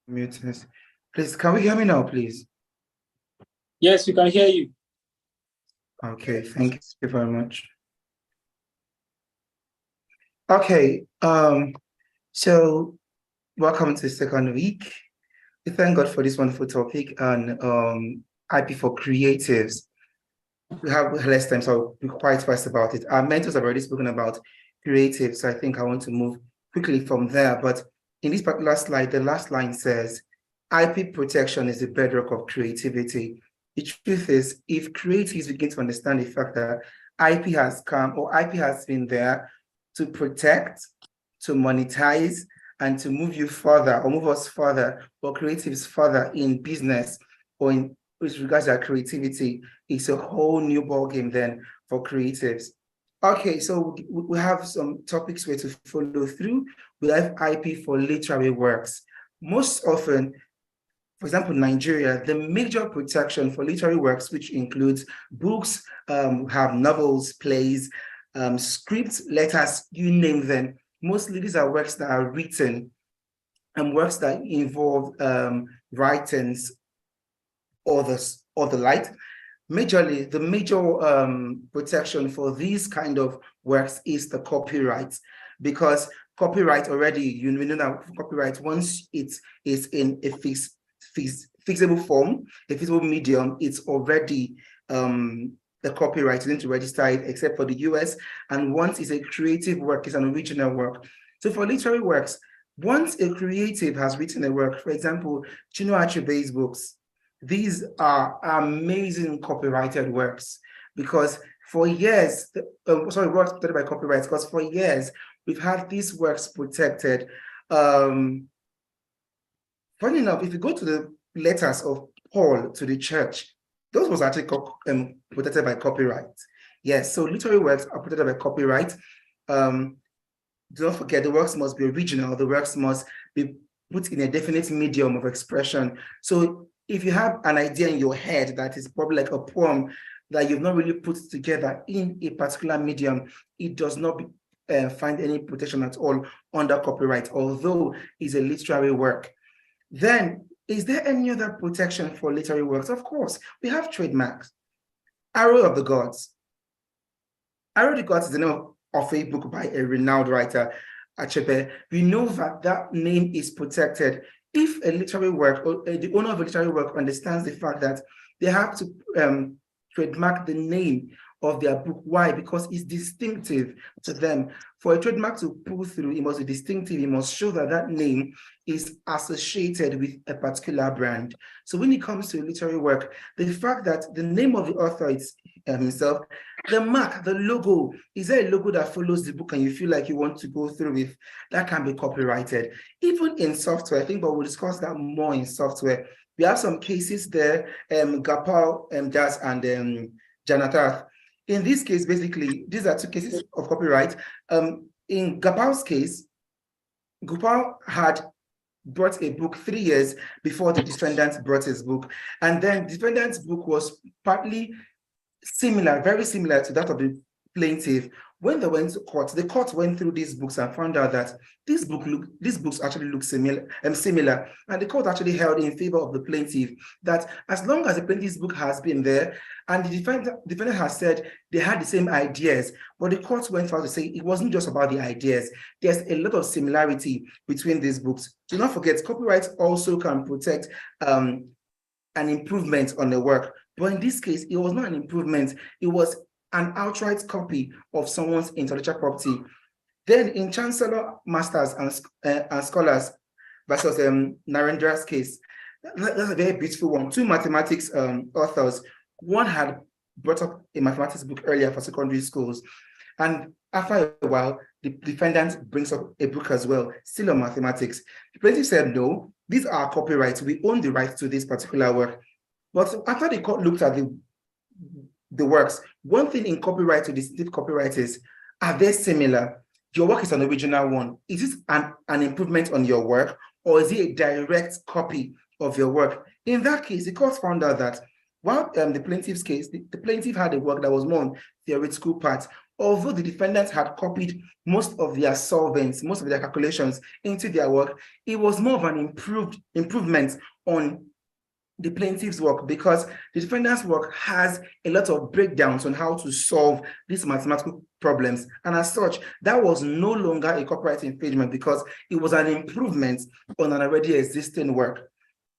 Mute this. Please, can we hear me now, please?
Yes, we can hear you.
Okay, thank you very much. Okay, so welcome to the second week. We thank God for this wonderful topic on IP for creatives. We have less time, so I'll be quite fast about it. Our mentors have already spoken about creatives, so I think I want to move quickly from there. But in this particular slide, the last line says, IP protection is the bedrock of creativity. The truth is, if creatives begin to understand the fact that IP has come or IP has been there to protect, to monetize, and to move you further or move us further or creatives further in business or in with regards to our creativity, it's a whole new ballgame then for creatives. Okay, so we have some topics where to follow through. We have IP for literary works. Most often, for example, Nigeria, the major protection for literary works, which includes books, have novels, plays, scripts, letters, you name them. Mostly these are works that are written and works that involve writings or the light. Majorly, the major protection for these kind of works is the copyright, because copyright already, you know that copyright, once it is in a fixable form, a fixable medium, it's already the copyright is going to register it, except for the US. And once it's a creative work, it's an original work. So for literary works, once a creative has written a work, for example, Chinua Achebe's books, these are amazing copyrighted works, because for years, works protected by copyright, because for years, we've had these works protected. Funny enough, if you go to the letters of Paul to the church, those was actually protected by copyright. Yes, so literary works are protected by copyright. Do not forget, the works must be original. The works must be put in a definite medium of expression. So if you have an idea in your head that is probably like a poem that you've not really put together in a particular medium, it does not find any protection at all under copyright, although it's a literary work. Then, is there any other protection for literary works? Of course, we have trademarks. Arrow of the Gods. Arrow of the Gods is the name of a book by a renowned writer, Achebe. We know that that name is protected if a literary work or the owner of a literary work understands the fact that they have to trademark the name of their book. Why? Because it's distinctive to them. For a trademark to pull through, it must be distinctive. It must show that that name is associated with a particular brand. So when it comes to literary work, the fact that the name of the author is himself, the mark, the logo, is there a logo that follows the book and you feel like you want to go through with, that can be copyrighted. Even in software, I think, but we'll discuss that more in software. We have some cases there, Gapal, Jazz, and Janatath. In this case, basically, these are two cases of copyright. In Gapal's case, Gopal had brought a book 3 years before the defendant brought his book. And then the defendant's book was partly similar, very similar to that of the plaintiff. When they went to court, the court went through these books and found out that these books actually look similar, and the court actually held in favor of the plaintiff that as long as the plaintiff's book has been there and the defendant has said they had the same ideas, but the court went further to say it wasn't just about the ideas. There's a lot of similarity between these books. Do not forget, copyright also can protect an improvement on the work. But in this case, it was not an improvement. It was an outright copy of someone's intellectual property. Then in Chancellor Masters and Scholars versus Narendra's case, that's a very beautiful one. Two mathematics authors, one had brought up a mathematics book earlier for secondary schools. And after a while, the defendant brings up a book as well, still on mathematics. The plaintiff said, no, these are copyrights. We own the rights to this particular work. But after the court looked at the works, one thing in copyright to distinctive copyright is, are they similar? Your work is an original one. Is it an improvement on your work, or is it a direct copy of your work? In that case, the court found out that while the plaintiff's case, the plaintiff had a work that was more on theoretical part, although the defendants had copied most of their solvents, most of their calculations into their work, it was more of an improvement on the plaintiff's work, because the defendant's work has a lot of breakdowns on how to solve these mathematical problems. And as such, that was no longer a copyright infringement because it was an improvement on an already existing work.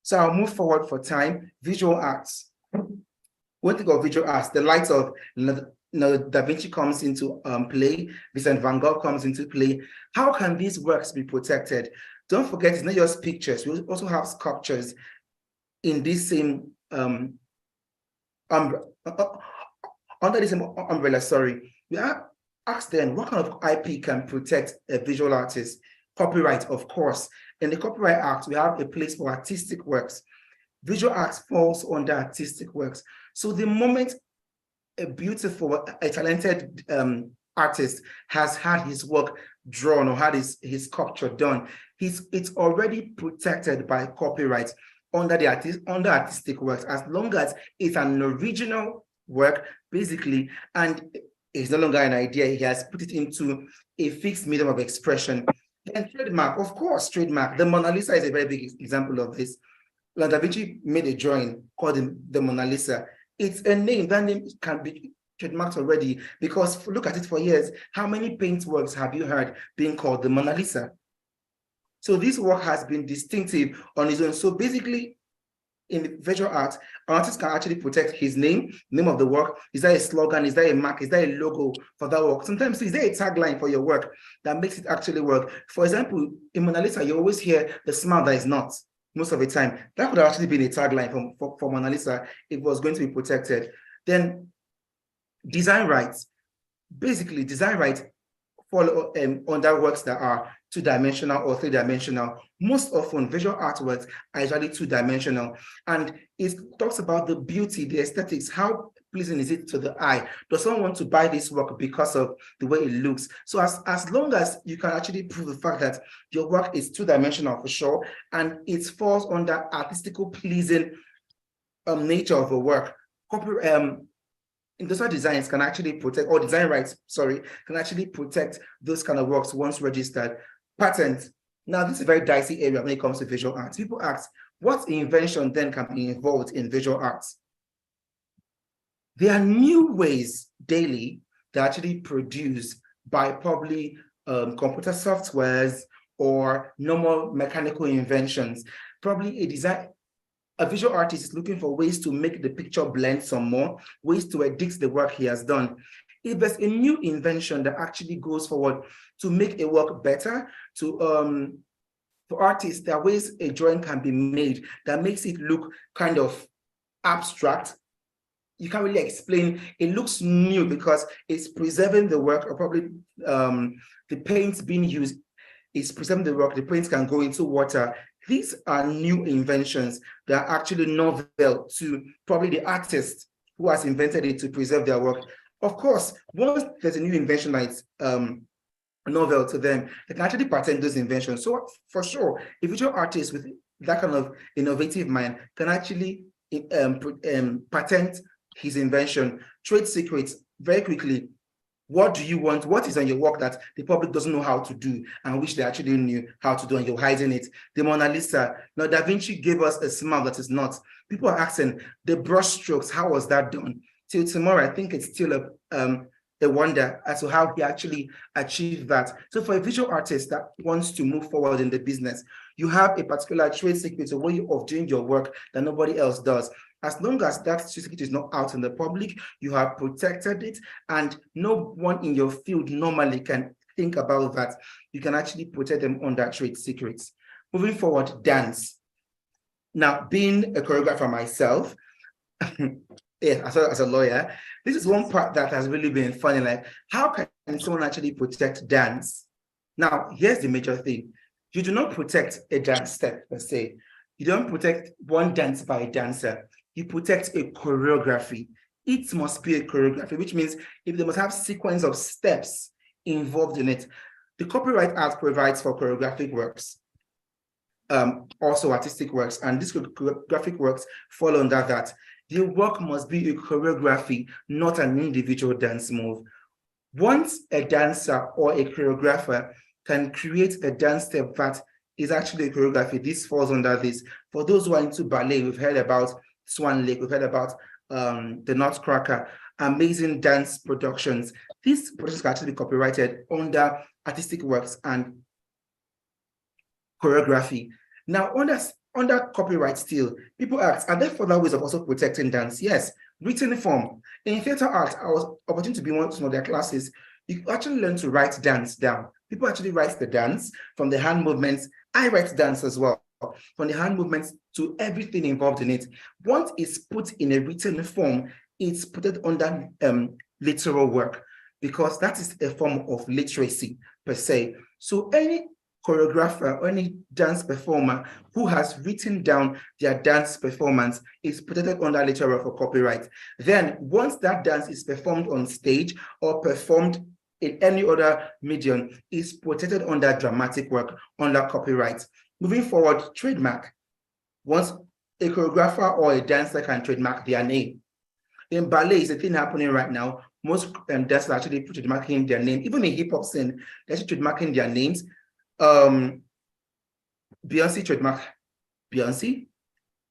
So I'll move forward for time. Visual arts. When you think of visual arts, the light of Da Vinci comes into play, Vincent van Gogh comes into play. How can these works be protected? Don't forget, it's not just pictures. We also have sculptures in this same under this same umbrella, sorry. We are asked then, what kind of IP can protect a visual artist? Copyright, of course. In the Copyright Act, we have a place for artistic works. Visual arts falls under artistic works. So the moment a beautiful, a talented artist has had his work drawn or had his sculpture done, it's already protected by copyright under artistic works, as long as it's an original work, basically, and it's no longer an idea. He has put it into a fixed medium of expression. And trademark, of course, trademark. The Mona Lisa is a very big example of this. Da Vinci made a drawing called the Mona Lisa. It's a name. That name can be trademarked already, because look at it for years. How many paintworks have you heard being called the Mona Lisa? So this work has been distinctive on its own. So basically, in visual art, an artist can actually protect his name of the work. Is there a slogan? Is there a mark? Is there a logo for that work? Sometimes, is there a tagline for your work that makes it actually work? For example, in Mona Lisa, you always hear the smile that is not, most of the time. That could have actually been a tagline for Mona Lisa if it was going to be protected. Then design rights. Basically, design rights fall under works that are two-dimensional or three-dimensional. Most often, visual artworks are usually two-dimensional. And it talks about the beauty, the aesthetics, how pleasing is it to the eye? Does someone want to buy this work because of the way it looks? So as long as you can actually prove the fact that your work is two-dimensional for sure, and it falls under artistical pleasing nature of a work, industrial designs can actually protect, or design rights, sorry, can actually protect those kind of works once registered. Patents. Now, this is a very dicey area when it comes to visual arts. People ask, what invention then can be involved in visual arts? There are new ways daily that actually produced by probably computer softwares or normal mechanical inventions. Probably a visual artist is looking for ways to make the picture blend some more, ways to edit the work he has done. If there's a new invention that actually goes forward to make a work better, for artists, there are ways a drawing can be made that makes it look kind of abstract. You can't really explain. It looks new because it's preserving the work, or probably the paints being used is preserving the work. The paints can go into water. These are new inventions that are actually novel to probably the artist who has invented it to preserve their work. Of course, once there's a new invention that's novel to them, they can actually patent those inventions. So for sure, a visual artist with that kind of innovative mind can actually patent his invention. Trade secrets, very quickly. What do you want? What is on your work that the public doesn't know how to do and which they actually knew how to do, and you're hiding it? The Mona Lisa. Now, Da Vinci gave us a smile that is not. People are asking, the brush strokes, how was that done? Till tomorrow, I think it's still a wonder as to how he actually achieved that. So for a visual artist that wants to move forward in the business, you have a particular trade secret, a way of doing your work that nobody else does. As long as that secret is not out in the public, you have protected it, and no one in your field normally can think about that. You can actually protect them under trade secrets. Moving forward, dance. Now, being a choreographer myself, yeah, as a lawyer, this is one part that has really been funny. Like, how can someone actually protect dance? Now, here's the major thing. You do not protect a dance step per se. You don't protect one dance by a dancer. You protect a choreography. It must be a choreography, which means if they must have sequence of steps involved in it. The Copyright Act provides for choreographic works, also artistic works, and these choreographic works fall under that. The work must be a choreography, not an individual dance move. Once a dancer or a choreographer can create a dance step that is actually a choreography, this falls under this. For those who are into ballet, we've heard about Swan Lake, we've heard about the Nutcracker, amazing dance productions. These productions can actually be copyrighted under artistic works and choreography. Now, under copyright still, people ask, are there further ways of also protecting dance? Yes, written form. In theater art, I was opportunity to be one of their classes. You actually learn to write dance down. People actually write the dance from the hand movements. I write dance as well, from the hand movements to everything involved in it. Once it's put in a written form, it's put it under literal work, because that is a form of literacy per se. So any choreographer or any dance performer who has written down their dance performance is protected under literal for copyright. Then once that dance is performed on stage or performed in any other medium, is protected under dramatic work, under copyright. Moving forward, trademark. Once a choreographer or a dancer can trademark their name. In ballet, it's a thing happening right now. Most dancers are actually trademarking their name. Even in hip hop scene, they're actually trademarking their names. Beyonce trademark Beyonce.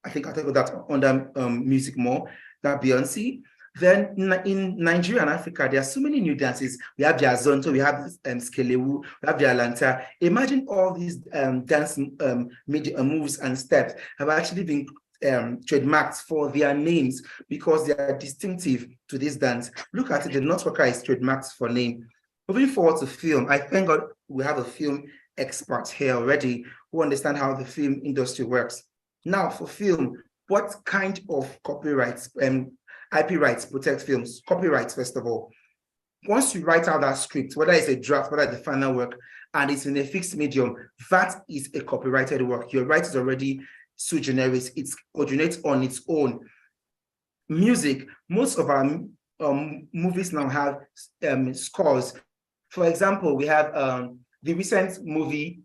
I think I'll talk about that under music more. That Beyonce. Then in Nigeria and Africa, there are so many new dances. We have the Azonto, we have Skelewu, we have the Alanta. Imagine all these dance moves and steps have actually been trademarked for their names because they are distinctive to this dance. Look at it, the Nutcracker is trademarked for name. Moving forward to film, I thank God we have a film expert here already who understand how the film industry works. Now for film, what kind of copyrights and IP rights protect films? Copyrights, first of all. Once you write out that script, whether it's a draft, whether it's the final work, and it's in a fixed medium, that is a copyrighted work. Your right is already sui generis, it originates on its own. Music, most of our movies now have scores. For example, we have the recent movie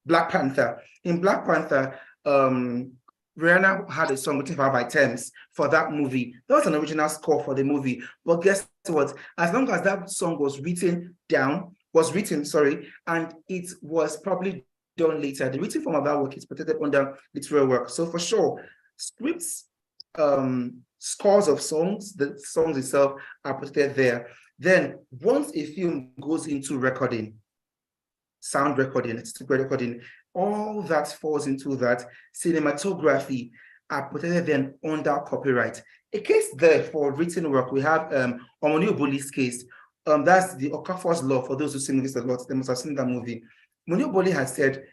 Black Panther. In Black Panther, Rihanna had a song written by Thames for that movie. That was an original score for the movie. But guess what? As long as that song was written, and it was probably done later, the written form of that work is protected under literal work. So for sure, scripts, scores of songs, the songs itself are protected there. Then once a film goes into recording, sound recording, recording, all that falls into that. Cinematography are protected then under copyright. A case there for written work, we have Omoni Oboli's case. That's the Okafor's law. For those who see movies a lot, they must have seen that movie. Omoni Oboli has said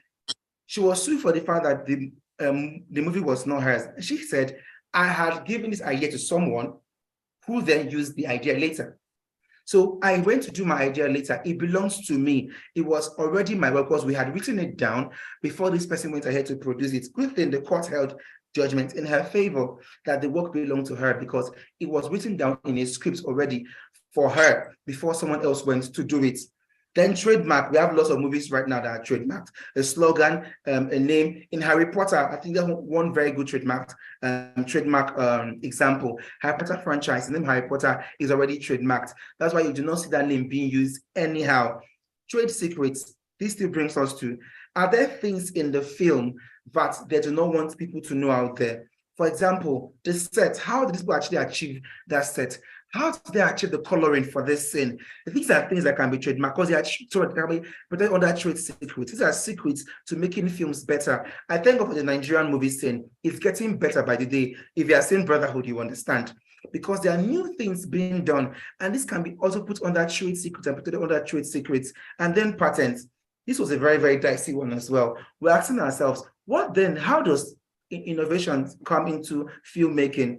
she was sued for the fact that the movie was not hers. And she said, I had given this idea to someone who then used the idea later. So I went to do my idea later. It belongs to me. It was already my work because we had written it down before this person went ahead to produce it. Good thing the court held judgment in her favor that the work belonged to her because it was written down in a script already for her before someone else went to do it. Then trademark, we have lots of movies right now that are trademarked. A slogan, a name. In Harry Potter, I think there's one very good trademark example. Harry Potter franchise, the name Harry Potter is already trademarked. That's why you do not see that name being used anyhow. Trade secrets, this still brings us to, are there things in the film that they do not want people to know out there? For example, the set, how did people actually achieve that set? How did they achieve the coloring for this scene? These are things that can be trademarked because they are protected under trade secrets. These are secrets to making films better. I think of the Nigerian movie scene. It's getting better by the day. If you are seeing Brotherhood, you understand. Because there are new things being done. And this can be also put under trade secrets and protected under trade secrets. And then patents. This was a very, very dicey one as well. We're asking ourselves, what then, how does innovation come into filmmaking?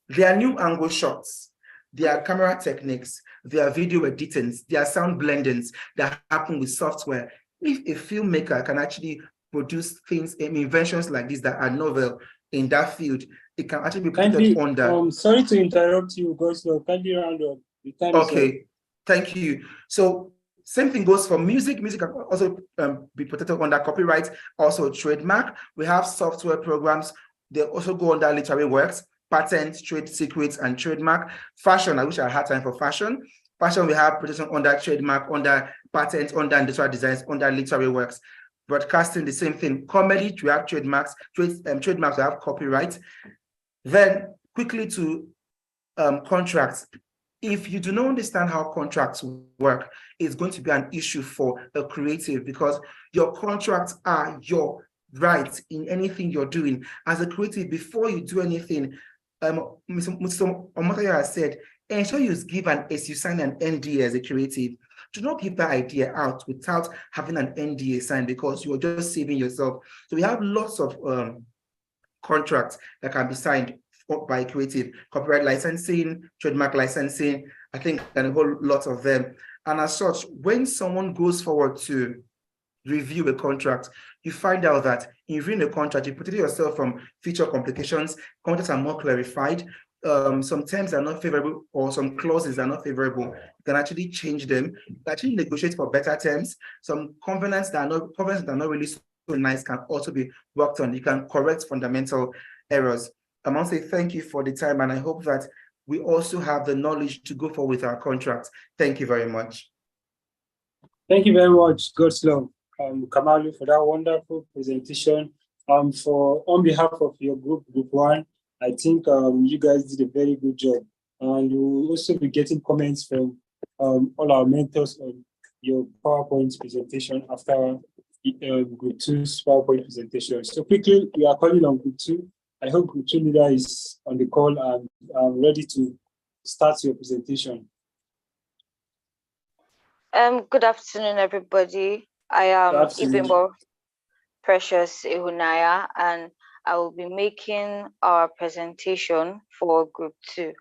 Their new angle shots, their camera techniques, their video editings, their sound blendings that happen with software. If a filmmaker can actually produce things, inventions like this that are novel in that field, it can actually be put under.
Sorry to interrupt you, Goslow. Kindly round up. The time is
Okay,
up.
thank you. So same thing goes for music. Music can also be protected under copyright, also trademark. We have software programs. They also go under literary works, patents, trade secrets, and trademark. Fashion, I wish I had time for fashion. Fashion, we have protection under trademark, under patents, under industrial designs, under literary works. Broadcasting, the same thing. Comedy, we have trademarks. Trademarks, we have copyright. Then quickly to contracts. If you do not understand how contracts work, it's going to be an issue for a creative, because your contracts are your rights in anything you're doing. As a creative, before you do anything, Mr. Omataya has said, ensure you sign an NDA as a creative. Do not give that idea out without having an NDA signed, because you're just saving yourself. So we have lots of contracts that can be signed by creative, copyright licensing, trademark licensing, I think, and a whole lot of them. And as such, when someone goes forward to review a contract, you find out that in reviewing a contract, you protect yourself from future complications. Contracts are more clarified. Some terms are not favorable, or some clauses are not favorable. You can actually change them. You can actually negotiate for better terms. Some covenants that are not really so nice can also be worked on. You can correct fundamental errors. I want to say thank you for the time, and I hope that we also have the knowledge to go forward with our contracts. Thank you very much.
Thank you very much, Godslow, Kamalu, for that wonderful presentation. On behalf of your group, Group 1, I think you guys did a very good job. And we'll also be getting comments from all our mentors on your PowerPoint presentation after Group 2's PowerPoint presentation. So quickly, we are calling on Group 2. I hope Group 2 leader is on the call and ready to start your presentation.
Good afternoon, everybody. I am Ibimbo Precious Ihunaya, and I will be making our presentation for Group 2.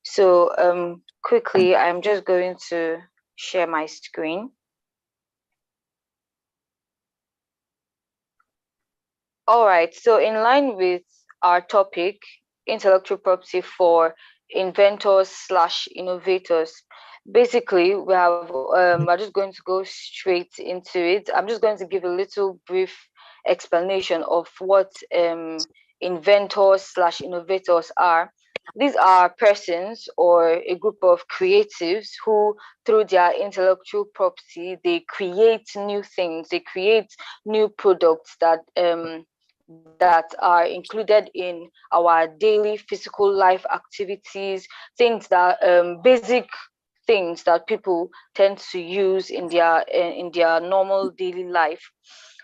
So quickly, I'm just going to share my screen. All right, so in line with our topic, intellectual property for inventors/innovators. Basically, we're just going to go straight into it. I'm just going to give a little brief explanation of what inventors/innovators are. These are persons or a group of creatives who, through their intellectual property, they create new things, they create new products that are included in our daily physical life activities, things that basic things that people tend to use in their normal daily life.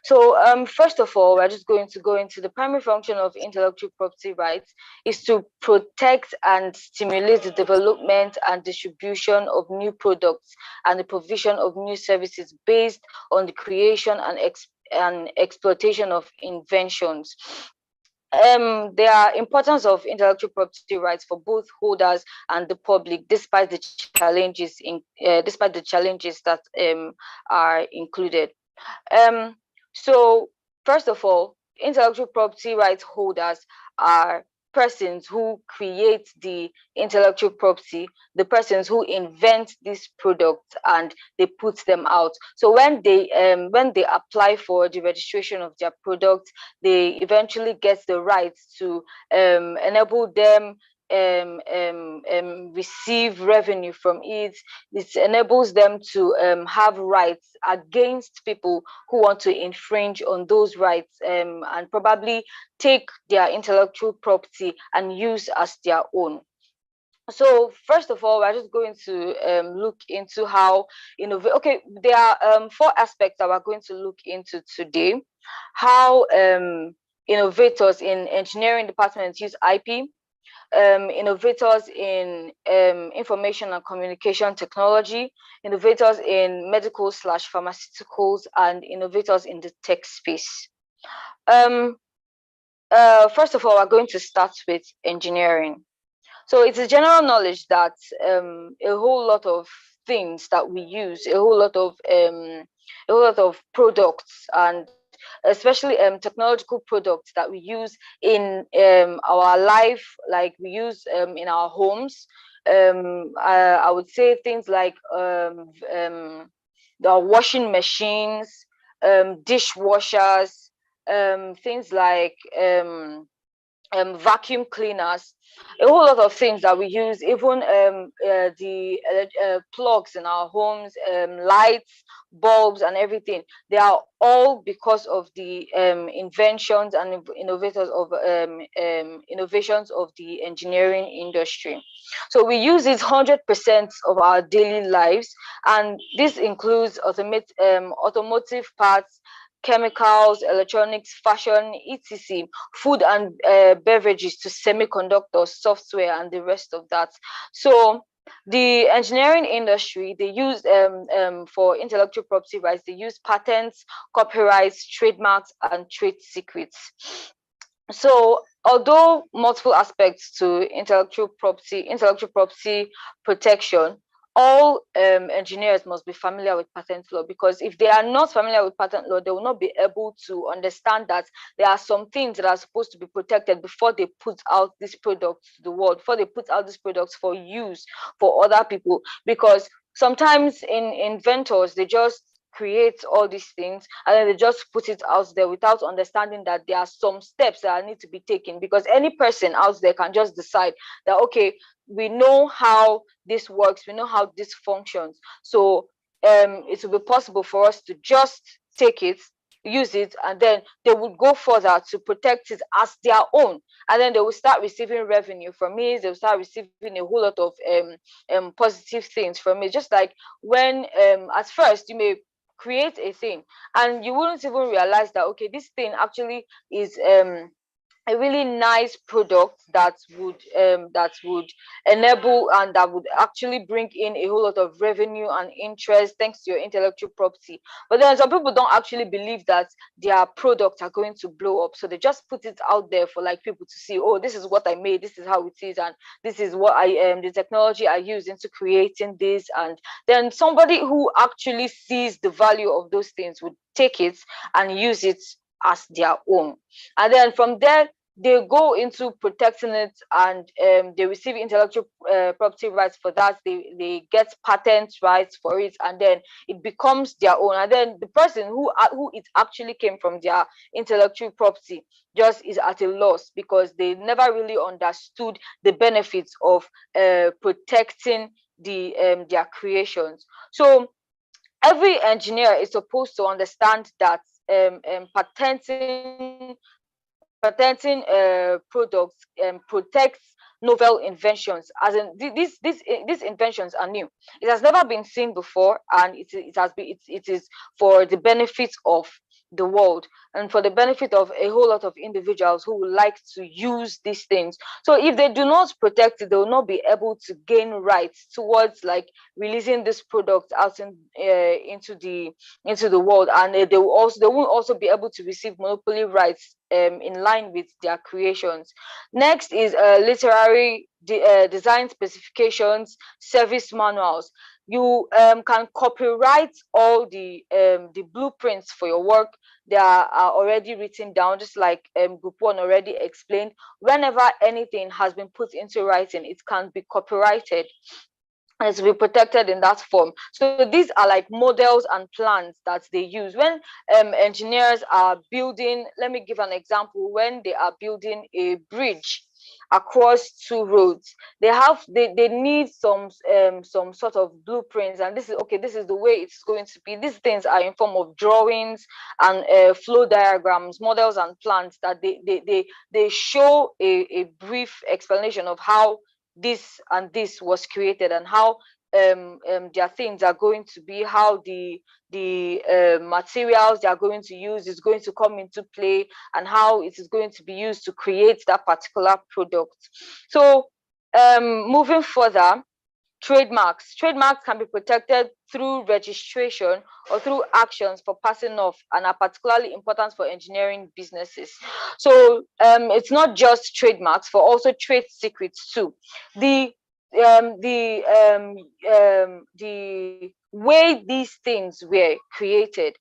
So first of all, we're just going to go into the primary function of intellectual property rights is to protect and stimulate the development and distribution of new products and the provision of new services based on the creation and exploitation of inventions. The importance of intellectual property rights for both holders and the public, despite the challenges that are included. So first of all, intellectual property rights holders are persons who create the intellectual property, the persons who invent these products and they put them out. So when they apply for the registration of their product, they eventually get the rights to enable them receive revenue from it. This enables them to have rights against people who want to infringe on those rights and probably take their intellectual property and use as their own. So first of all, we're just going to look into how innovate. Okay, there are 4 aspects that we're going to look into today. How innovators in engineering departments use IP, innovators in information and communication technology, innovators in medical/pharmaceuticals, and innovators in the tech space. First of all, we're going to start with engineering. So it's a general knowledge that a whole lot of things that we use, a whole lot of products, and especially technological products that we use in our life, like we use in our homes. I would say things like the washing machines, dishwashers, things like vacuum cleaners, a whole lot of things that we use, even the plugs in our homes, lights, bulbs, and everything. They are all because of the inventions and innovations of the engineering industry. So we use it 100% of our daily lives, and this includes automotive parts, chemicals, electronics, fashion, etc., food and beverages, to semiconductors, software, and the rest of that. So the engineering industry, they use for intellectual property rights, they use patents, copyrights, trademarks, and trade secrets. So although multiple aspects to intellectual property protection, all engineers must be familiar with patent law, because if they are not familiar with patent law, they will not be able to understand that there are some things that are supposed to be protected before they put out these products to the world, before they put out these products for use for other people. Because sometimes inventors, they just create all these things and then they just put it out there without understanding that there are some steps that need to be taken, because any person out there can just decide that, okay, we know how this works, we know how this functions, so it will be possible for us to just take it, use it, and then they would go further to protect it as their own, and then they will start receiving revenue from it, they will start receiving a whole lot of positive things from it. Just like when at first you may create a thing and you wouldn't even realize that, okay, this thing actually is a really nice product that would enable and that would actually bring in a whole lot of revenue and interest thanks to your intellectual property. But then some people don't actually believe that their products are going to blow up, so they just put it out there for like people to see, oh, this is what I made, this is how it is, and this is what the technology I use into creating this. And then somebody who actually sees the value of those things would take it and use it as their own, and then from there they go into protecting it, and they receive intellectual property rights for that. They get patent rights for it, and then it becomes their own. And then the person who it actually came from, their intellectual property, just is at a loss because they never really understood the benefits of protecting their creations. So every engineer is supposed to understand that patenting products protects novel inventions, as in these inventions are new, it has never been seen before, and it is for the benefit of the world and for the benefit of a whole lot of individuals who would like to use these things. So if they do not protect it, they will not be able to gain rights towards like releasing this product out into the world, and they will also be able to receive monopoly rights in line with their creations. Next is literary design specifications, service manuals. You can copyright all the blueprints for your work. They are already written down, just like Group 1 already explained. Whenever anything has been put into writing, it can be copyrighted and it's be protected in that form. So these are like models and plans that they use when engineers are building. Let me give an example. When they are building a bridge across two roads, they need some sort of blueprints, and this is the way it's going to be. These things are in form of drawings and flow diagrams, models and plans that they show a brief explanation of how this and this was created, and how their things are going to be, how the materials they are going to use is going to come into play, and how it is going to be used to create that particular product. So moving further, Trademarks. Trademarks can be protected through registration or through actions for passing off, and are particularly important for engineering businesses. So it's not just trademarks, for also trade secrets too. The way these things were created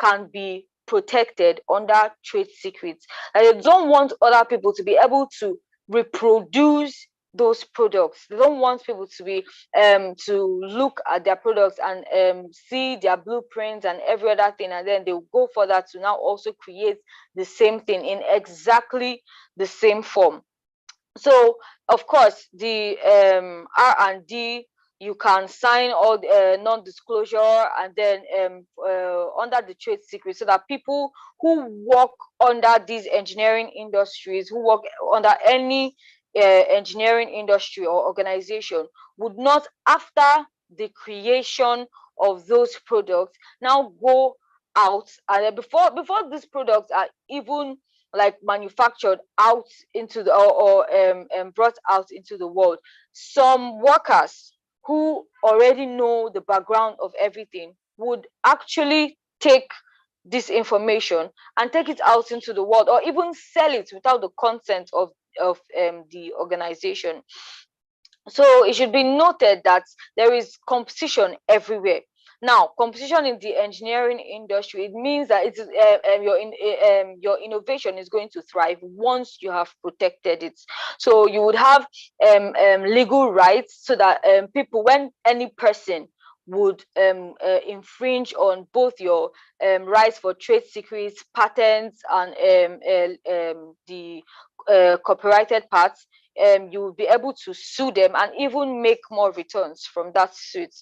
can be protected under trade secrets. And they don't want other people to be able to reproduce those products. They don't want people to be to look at their products and see their blueprints and every other thing, and then they'll go further to now also create the same thing in exactly the same form. So of course the R&D, you can sign all the non-disclosure and then under the trade secret, so that people who work under these engineering industries, who work under any engineering industry or organization, would not, after the creation of those products, now go out and before these products are even like manufactured out into the or brought out into the world, some workers who already know the background of everything would actually take this information and take it out into the world, or even sell it without the consent of the organization. So it should be noted that there is competition everywhere. Now, competition in the engineering industry, it means that it's your innovation is going to thrive once you have protected it. So you would have legal rights, so that people, when any person would infringe on both your rights for trade secrets, patents, and the copyrighted parts, you will be able to sue them and even make more returns from that suit.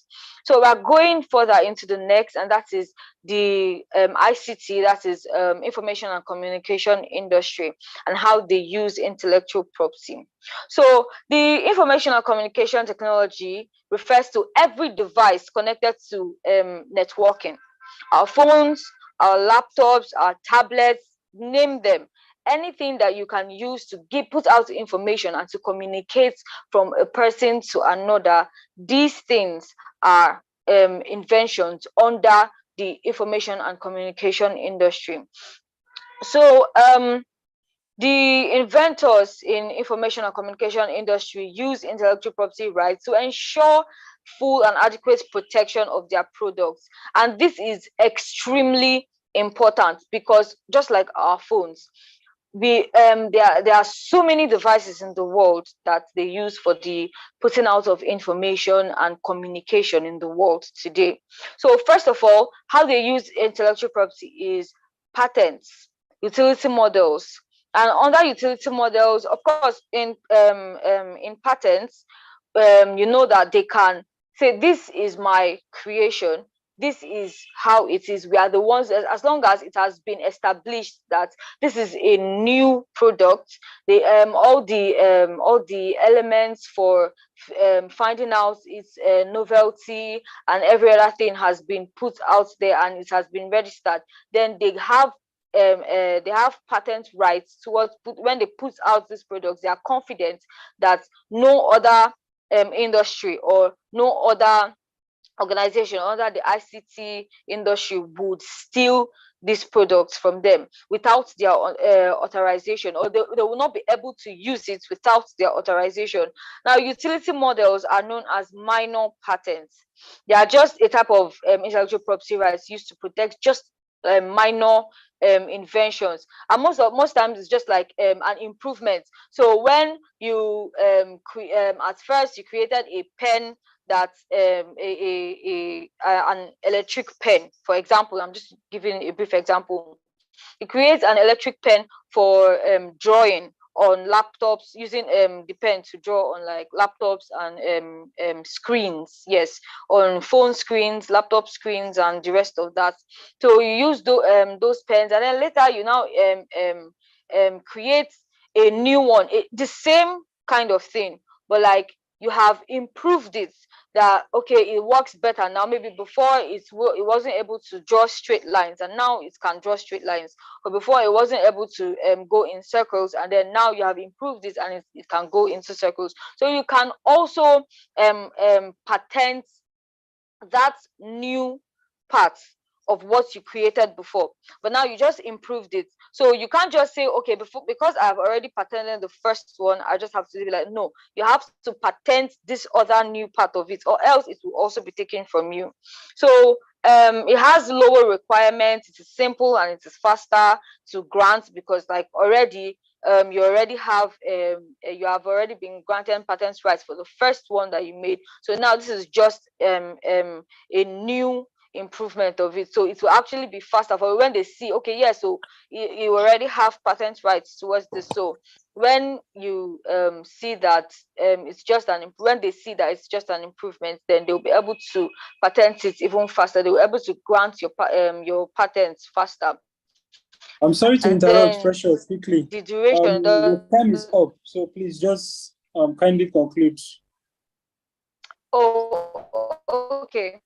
So we are going further into the next, and that is the ICT, that is information and communication industry, and how they use intellectual property. So the information and communication technology refers to every device connected to networking. Our phones, our laptops, our tablets, name them. Anything that you can use to put out information and to communicate from a person to another, these things are inventions under the information and communication industry. So the inventors in information and communication industry use intellectual property rights to ensure full and adequate protection of their products. And this is extremely important, because just like our phones, there are so many devices in the world that they use for the putting out of information and communication in the world today. So first of all, how they use intellectual property is patents, utility models. And under utility models, of course, in patents, you know that they can say, this is my creation, this is how it is. We are the ones, as long as it has been established that this is a new product, the all the elements for finding out its novelty and every other thing has been put out there and it has been registered, then they have patent rights towards when they put out these products. They are confident that no other industry or no other organization under the ICT industry would steal these products from them without their authorization, or they will not be able to use it without their authorization. Now, utility models are known as minor patents. They are just a type of intellectual property rights used to protect just minor inventions, and most times it's just like an improvement. So when you at first you created a pen that's an electric pen, for example, I'm just giving a brief example. You create an electric pen for drawing on laptops, using the pen to draw on like laptops and screens, yes, on phone screens, laptop screens, and the rest of that. So you use those pens, and then later you now create a new one, the same kind of thing, but like you have improved it, that okay, it works better now. Maybe before it wasn't able to draw straight lines, and now it can draw straight lines. But before it wasn't able to go in circles, and then now you have improved it and it can go into circles. So you can also patent that new part of what you created before, but now you just improved it. So you can't just say, okay, because I've already patented the first one, I just have to be like, no, you have to patent this other new part of it, or else it will also be taken from you. So it has lower requirements, it is simple, and it is faster to grant, because like already you have already been granted patent rights for the first one that you made. So now this is just a new improvement of it. So it will actually be faster for when they see, okay, yeah, so you already have patent rights towards this. So when you see that it's just when they see that it's just an improvement, then they'll be able to patent it even faster. They'll be able to grant your patents faster.
I'm sorry to interrupt, Precious, quickly.
The duration,
the time is up, so please just kindly conclude.
Oh, okay.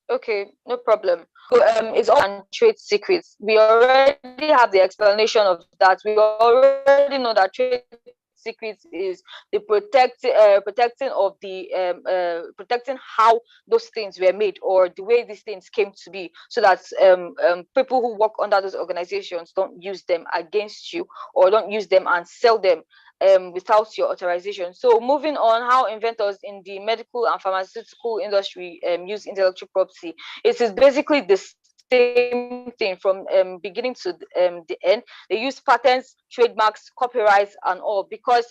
Okay, no problem. So it's all and trade secrets. We already have the explanation of that. We already know that trade secrets is the protecting of the protecting how those things were made, or the way these things came to be, so that people who work under those organizations don't use them against you, or don't use them and sell them without your authorization. So moving on, how inventors in the medical and pharmaceutical industry use intellectual property. It is basically the same thing from beginning to the end. They use patents, trademarks, copyrights, and all, because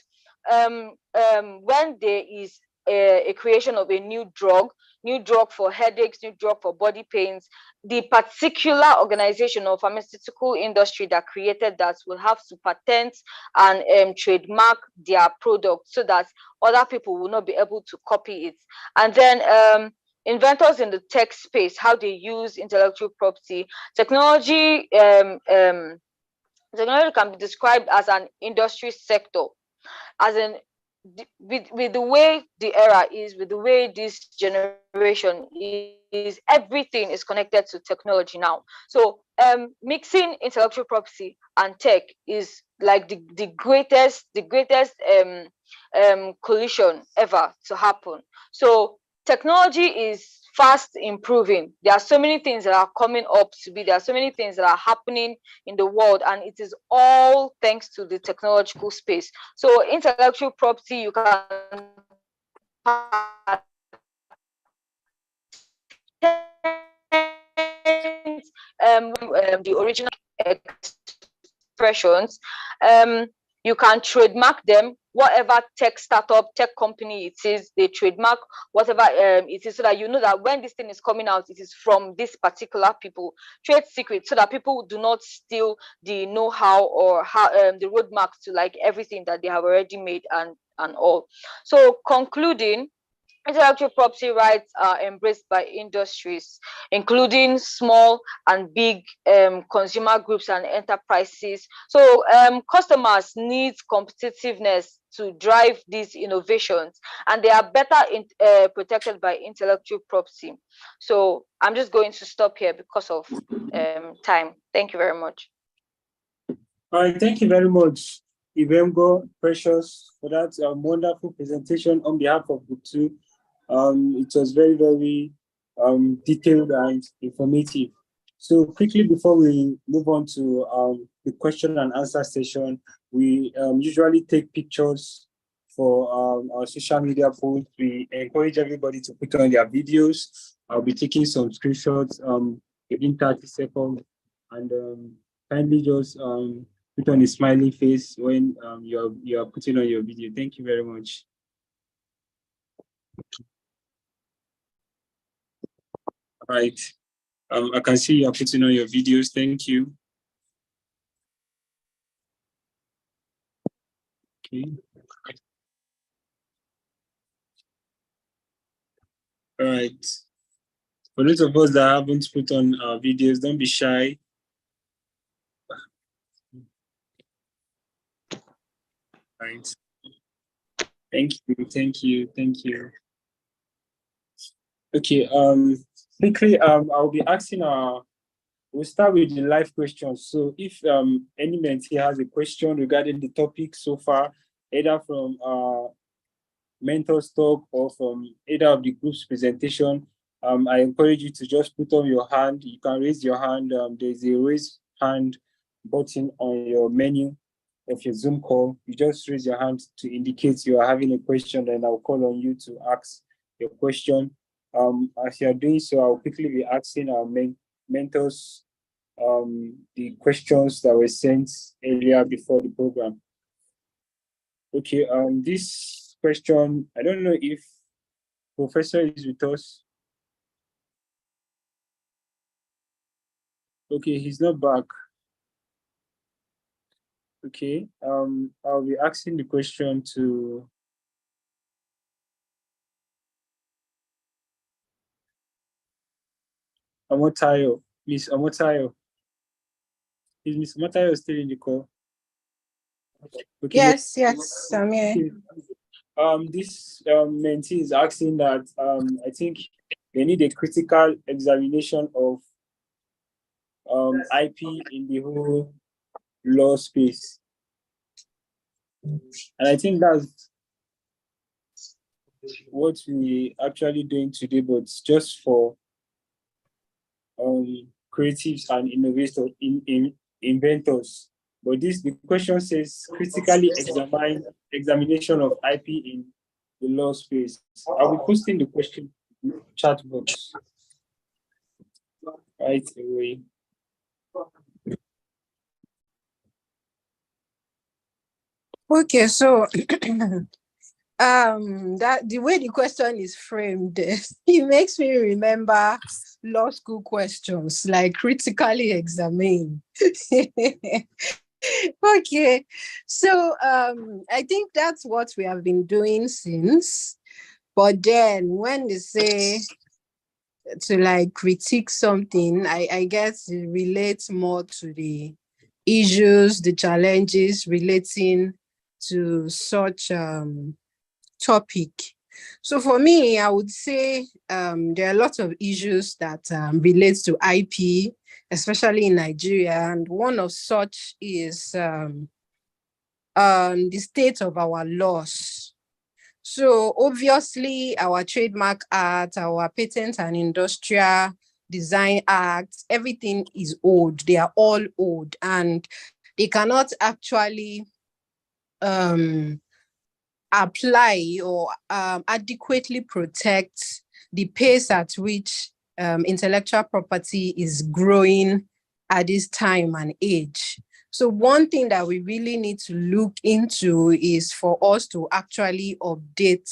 when there is a creation of a new drug for headaches, new drug for body pains, the particular organization or pharmaceutical industry that created that will have to patent and trademark their product, so that other people will not be able to copy it. And then inventors in the tech space, how they use intellectual property. Technology can be described as an industry sector, as in with the way the era is, with the way this generation is, everything is connected to technology now. So mixing intellectual property and tech is like the greatest collision ever to happen. So technology is fast improving. There are so many things that are coming up to be. There are so many things that are happening in the world, and it is all thanks to the technological space. So intellectual property, you can the original expressions. You can trademark them. Whatever tech startup, tech company it is, they trademark whatever it is, so that you know that when this thing is coming out, it is from this particular people. Trade secrets, so that people do not steal the know-how or how the roadmaps to like everything that they have already made and all. So concluding, intellectual property rights are embraced by industries, including small and big consumer groups and enterprises. So customers need competitiveness to drive these innovations, and they are better protected by intellectual property. So I'm just going to stop here because of time. Thank you very much.
All right, thank you very much, Ibemgo, Precious, for that wonderful presentation on behalf of the two. It was very, very detailed and informative. So quickly, before we move on to the question and answer session, we usually take pictures for our social media posts. We encourage everybody to put on their videos. I'll be taking some screenshots within 30 seconds, and kindly just put on a smiley face when you are putting on your video. Thank you very much. All right. I can see you are putting on your videos. Thank you. Okay. All right. For those of us that haven't put on our videos, don't be shy. Right. Thank you. Okay, quickly, I'll be asking we'll start with the live questions. So if any mentee has a question regarding the topic so far, either from mentors talk or from either of the group's presentation, I encourage you to just put on your hand. You can raise your hand. There's a raise hand button on your menu of your Zoom call. You just raise your hand to indicate you are having a question, then I'll call on you to ask your question. As you are doing so, I'll quickly be asking our mentors the questions that were sent earlier before the program. Okay, this question, I don't know if Professor is with us. Okay, he's not back. Okay, I'll be asking the question to Amotayo. Miss Amotayo. Is Miss Amotayo still in the call? Okay.
Yes, I'm here.
Okay. This mentee is asking that I think they need a critical examination of IP in the whole law space. And I think that's what we actually doing today, but just for creatives and innovators, inventors. But the question says critically examination of IP in the law space. I'll be posting the question in the chat box right away.
Okay, so that the way the question is framed, it makes me remember law school questions like critically examine. Okay, so I think that's what we have been doing since. But then when they say to like critique something, I guess it relates more to the issues, the challenges relating to such topic. So for me, I would say there are lots of issues that relate to IP, especially in Nigeria, and one of such is the state of our laws. So obviously, our Trademark Act, our Patent and Industrial Design Act, everything is old. They are all old, and they cannot actually apply or adequately protect the pace at which intellectual property is growing at this time and age. So one thing that we really need to look into is for us to actually update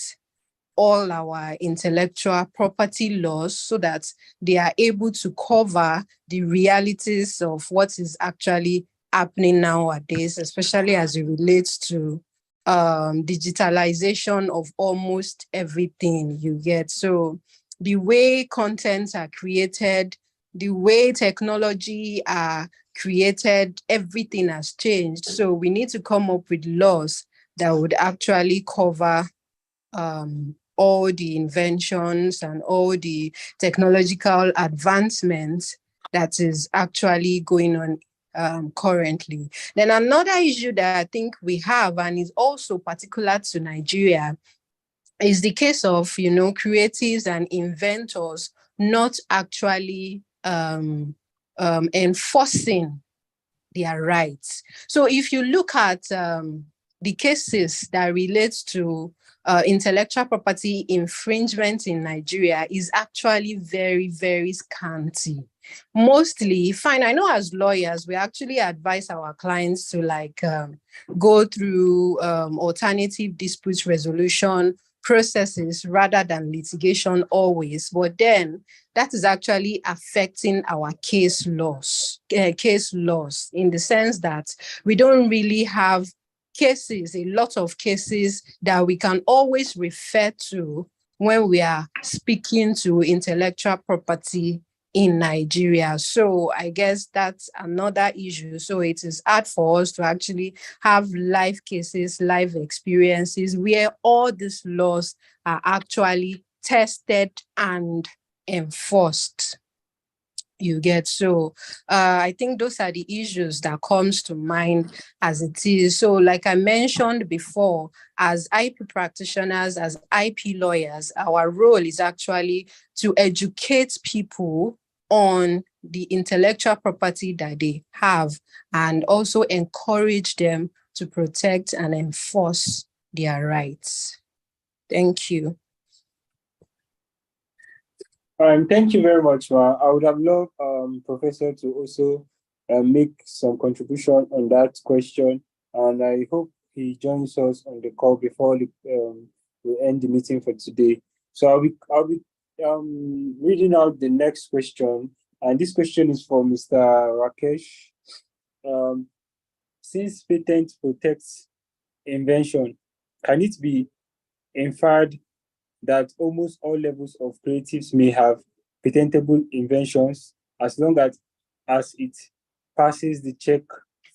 all our intellectual property laws so that they are able to cover the realities of what is actually happening nowadays, especially as it relates to digitalization of almost everything you get. So the way contents are created, the way technology are created, everything has changed. So we need to come up with laws that would actually cover all the inventions and all the technological advancements that is actually going on currently. Then another issue that I think we have, and is also particular to Nigeria, is the case of, creatives and inventors not actually enforcing their rights. So if you look at the cases that relate to intellectual property infringement in Nigeria is actually very, very scanty. Mostly, fine, I know as lawyers, we actually advise our clients to go through alternative dispute resolution processes rather than litigation always, but then that is actually affecting our case laws in the sense that we don't really have a lot of cases that we can always refer to when we are speaking to intellectual property in Nigeria. So I guess that's another issue. So it is hard for us to actually have live cases, live experiences where all these laws are actually tested and enforced. You get. So I think those are the issues that comes to mind as it is. So like I mentioned before, as IP practitioners, as IP lawyers, our role is actually to educate people on the intellectual property that they have and also encourage them to protect and enforce their rights. Thank you.
Thank you very much, Ma. I would have loved Professor to also make some contribution on that question, and I hope he joins us on the call before we end the meeting for today. So I'll be reading out the next question, and this question is for Mr. Rakesh. Since patent protects invention, can it be inferred that almost all levels of creatives may have patentable inventions as long as it passes the check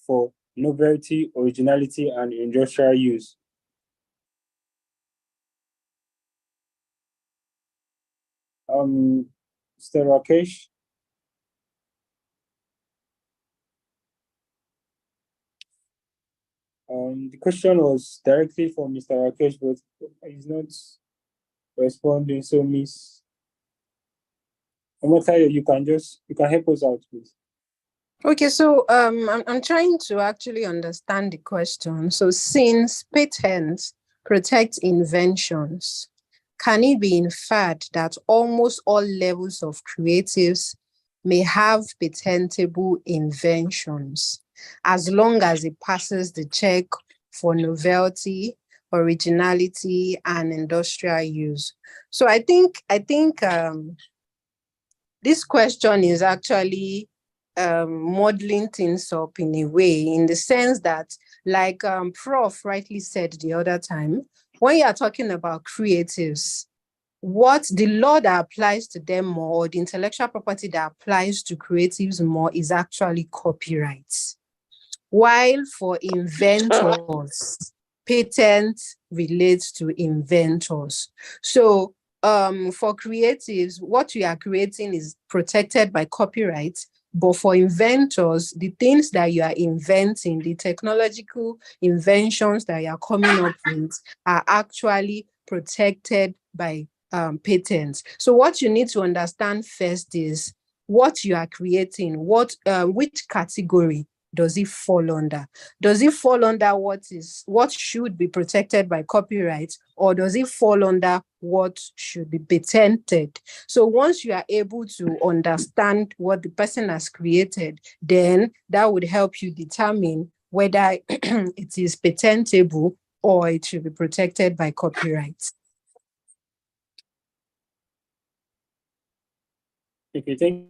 for novelty, originality, and industrial use? Mr. Rakesh? The question was directly for Mr. Rakesh, but he's not responding. So, Miss Omotayo, you can help us out, please.
Okay, so I'm trying to actually understand the question. So since patents protect inventions, can it be inferred that almost all levels of creatives may have patentable inventions as long as it passes the check for novelty, originality, and industrial use? So I think this question is actually modeling things up in a way, in the sense that, like Prof rightly said the other time, when you are talking about creatives, what the law that applies to them more, or the intellectual property that applies to creatives more, is actually copyrights. While for inventors, patent relates to inventors. So for creatives, what you are creating is protected by copyright. But for inventors, the things that you are inventing, the technological inventions that you are coming up with, are actually protected by patents. So what you need to understand first is what you are creating, which category does it fall under? Does it fall under what should be protected by copyright, or does it fall under what should be patented? So once you are able to understand what the person has created, then that would help you determine whether it is patentable or it should be protected by copyright.
Okay, thank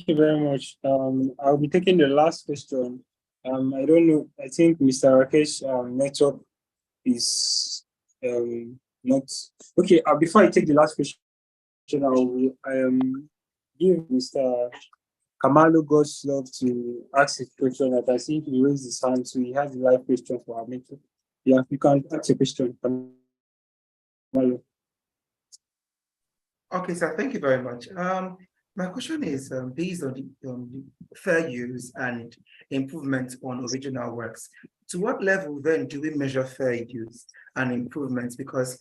you very much. I'll be taking the last question. I don't know. I think Mr. Rakesh network is not okay. Before I take the last question, I will give Mr. Kamalo God's love to ask a question. That I think he raised his hand, so he has a live question for our meeting. Yeah, you can ask a question, Kamalo.
Okay, sir, thank you very much. My question is based on the fair use and improvement on original works. To what level then do we measure fair use and improvements? Because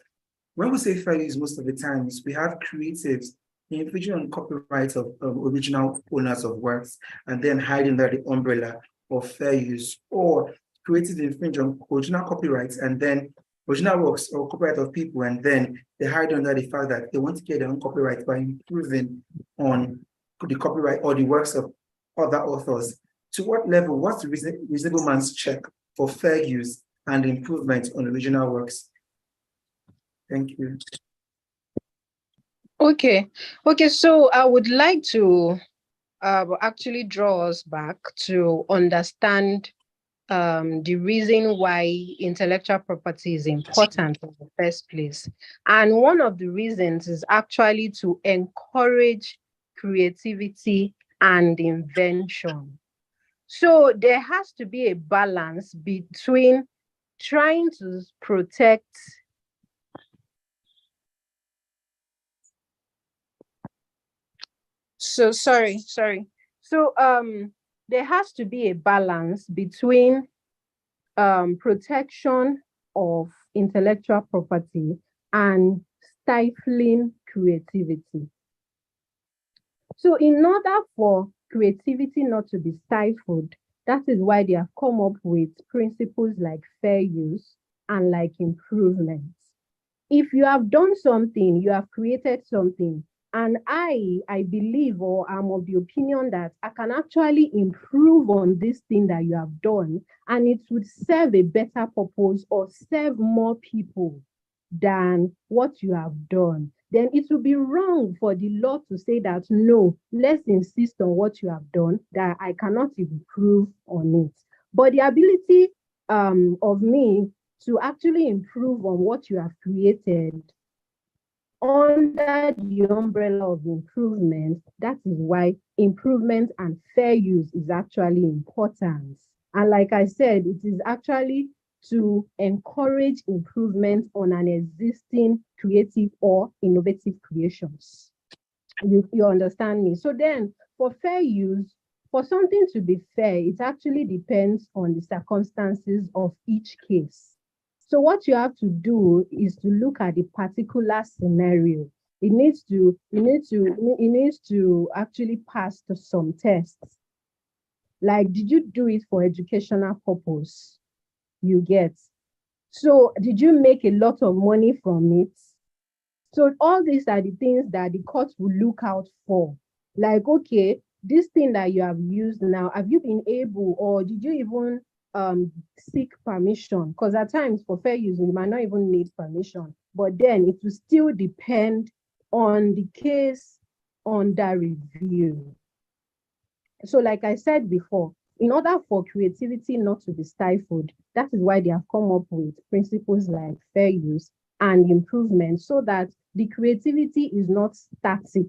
when we say fair use, most of the times we have creatives infringing on copyright of original owners of works and then hiding under the umbrella of fair use, or creatives infringe on original copyrights and then original works or copyright of people, and then they hide under the fact that they want to get their own copyright by improving on the copyright or the works of other authors. To what level, what's the reasonable man's check for fair use and improvement on original works? Thank you.
Okay, so I would like to actually draw us back to understand the reason why intellectual property is important in the first place. And one of the reasons is actually to encourage creativity and invention. So there has to be a balance between trying to protect. So sorry. So there has to be a balance between protection of intellectual property and stifling creativity. So in order for creativity not to be stifled, that is why they have come up with principles like fair use and like improvements. If you have done something, you have created something, and I believe, or I'm of the opinion that I can actually improve on this thing that you have done, and it would serve a better purpose or serve more people than what you have done, then it would be wrong for the law to say that no, let's insist on what you have done, that I cannot improve on it. But the ability of me to actually improve on what you have created under the umbrella of improvement, that is why improvement and fair use is actually important. And like I said, it is actually to encourage improvement on an existing creative or innovative creations. You understand me? So then for fair use, for something to be fair, it actually depends on the circumstances of each case. So what you have to do is to look at the particular scenario. It needs to actually pass to some tests. Like, did you do it for educational purpose? You get. So did you make a lot of money from it? So all these are the things that the court will look out for. Like, okay, this thing that you have used now, have you been able, or did you even seek permission? Because at times for fair use, you might not even need permission, but then it will still depend on the case under review. So like I said before, in order for creativity not to be stifled, that is why they have come up with principles like fair use and improvement, so that the creativity is not static.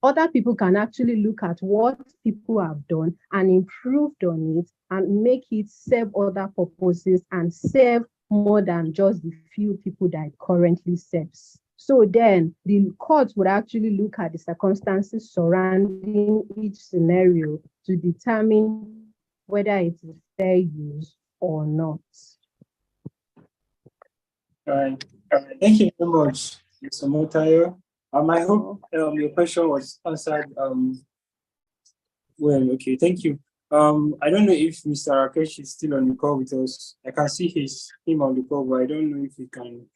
Other people can actually look at what people have done and improved on it and make it serve other purposes and serve more than just the few people that it currently serves. So then the court would actually look at the circumstances surrounding each scenario to determine whether it is fair use or not.
All right. Thank you very much, Mr. Motayo. I hope your question was answered well. Okay, thank you. I don't know if Mr. Rakesh is still on the call with us. I can see him on the call, but I don't know if he can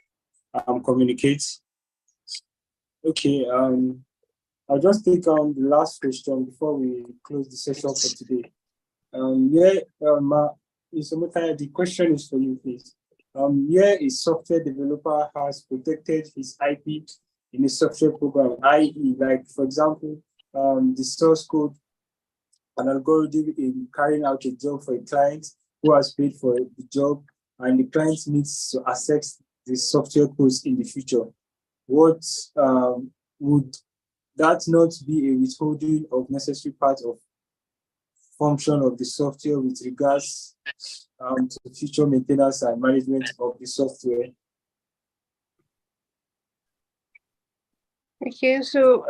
communicate. Okay, I'll just take on the last question before we close the session for today. Mr. Motayo, the question is for you, please. Where a software developer has protected his IP in a software program, i.e., like, for example, the source code, an algorithm in carrying out a job for a client who has paid for the job, and the client needs to access the software codes in the future. What would that not be a withholding of necessary part of function of the software with regards to future maintenance and management of the software?
Okay, so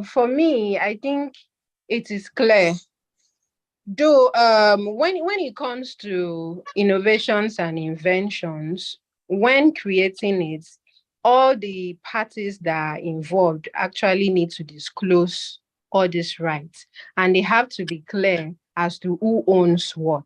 for me, I think it is clear. Though when it comes to innovations and inventions, when creating it, all the parties that are involved actually need to disclose all these rights, and they have to be clear as to who owns what.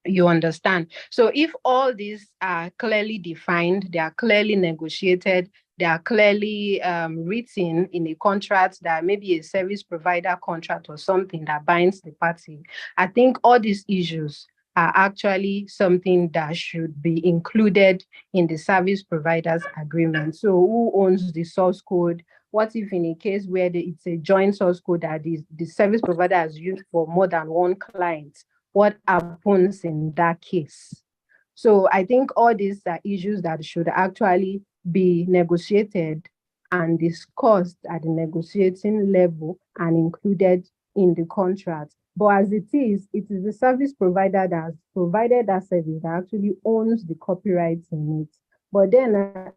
You understand? So if all these are clearly defined, they are clearly negotiated, they are clearly written in a contract, that maybe a service provider contract or something that binds the party. I think all these issues are actually something that should be included in the service provider's agreement. So who owns the source code? What if in a case where it's a joint source code that the service provider has used for more than one client? What happens in that case? So I think all these are issues that should actually be negotiated and discussed at the negotiating level and included in the contract. But as it is the service provider that has provided that service that actually owns the copyright in it. But then,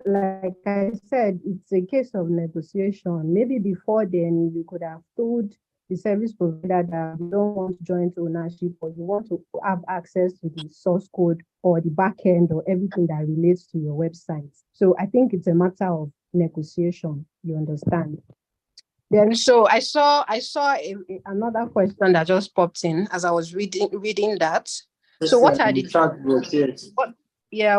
like I said, it's a case of negotiation. Maybe before then, you could have told the service provider that you don't want joint ownership, or you want to have access to the source code or the backend or everything that relates to your website. So I think it's a matter of negotiation. You understand? Then, so I saw another question that just popped in as I was reading that. So what are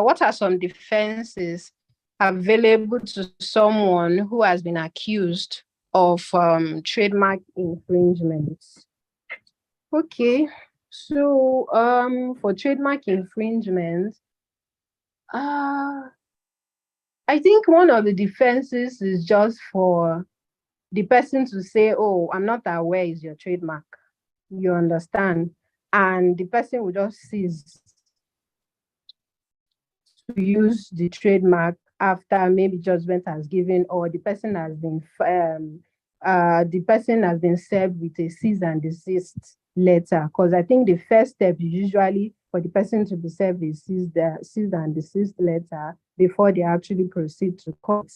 what are some defenses available to someone who has been accused of trademark infringements? Okay, so for trademark infringement, I think one of the defenses is just for the person to say, oh, I'm not aware it's your trademark. You understand? And the person will just cease to use the trademark after maybe judgment has given, or the person has been served with a cease and desist letter. Because I think the first step is usually for the person to be served a cease and desist letter before they actually proceed to court.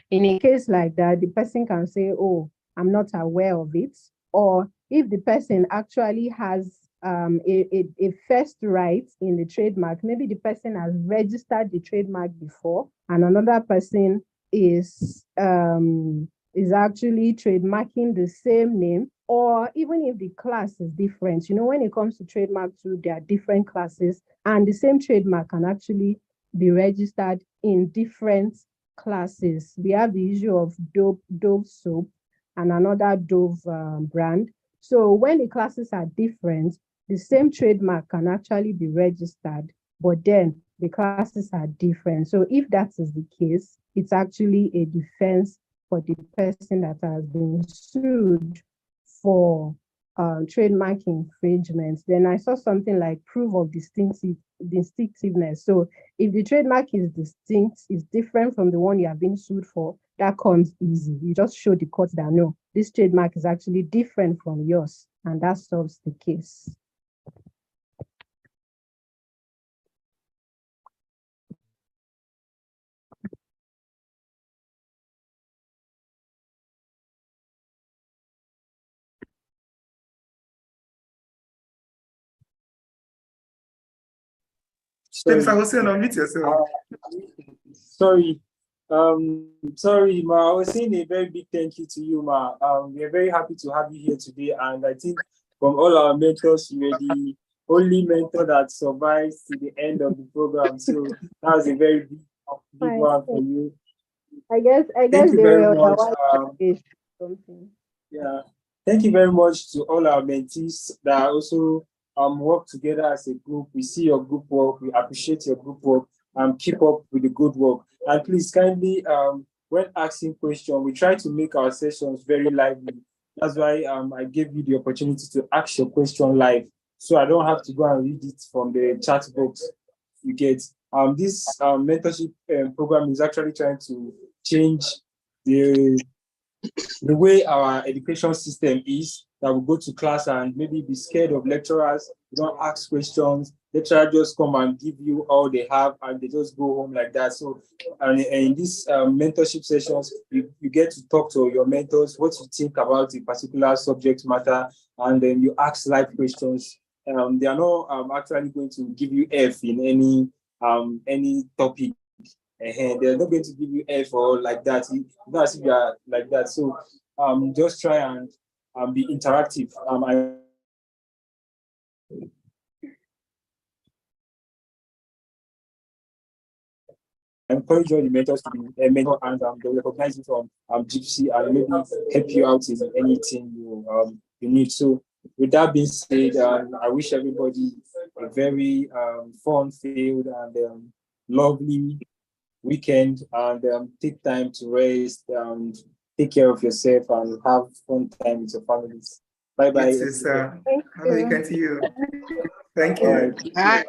In a case like that, the person can say, oh, I'm not aware of it. Or if the person actually has a first right in the trademark, maybe the person has registered the trademark before and another person is actually trademarking the same name, or even if the class is different. You know, when it comes to trademark too, there are different classes, and the same trademark can actually be registered in different classes. We have the issue of Dove soap and another Dove brand. So when the classes are different, the same trademark can actually be registered, but then the classes are different. So if that is the case, it's actually a defense for the person that has been sued for trademark infringement. Then I saw something like proof of distinctiveness. So if the trademark is distinct, is different from the one you have been sued for, that comes easy. You just show the court that no, this trademark is actually different from yours, and that solves the case.
James, I was saying, unmute yourself.
Sorry, Ma. I was saying a very big thank you to you, Ma. We are very happy to have you here today, and I think from all our mentors, you were the only mentor that survives to the end of the program. So that was a very big one for you.
I guess
Thank you very much.
Something.
Yeah, thank you very much to all our mentees that also work together as a group. We see your group work. We appreciate your group work. Keep up with the good work. And please kindly, when asking questions, we try to make our sessions very lively. That's why I gave you the opportunity to ask your question live, so I don't have to go and read it from the chat box. You get this mentorship program is actually trying to change the way our education system is, that we go to class and maybe be scared of lecturers. You don't ask questions. Lecturer just come and give you all they have and they just go home like that. So and in these mentorship sessions, you get to talk to your mentors, what you think about the particular subject matter, and then you ask live questions. They are not actually going to give you F in any topic. They're not going to give you F or like that. Not as if you are like that. So just try and be interactive. encourage all the mentors to be a mentor, and they'll recognize you from Jiipcc and maybe help you out in anything you need. So with that being said, I wish everybody a very fun-filled and lovely weekend, and take time to rest, take care of yourself, and have fun time with your families. Bye bye.
Yes,
Thank
have a
you.
weekend to you. Thank
All
you.
right.
Bye.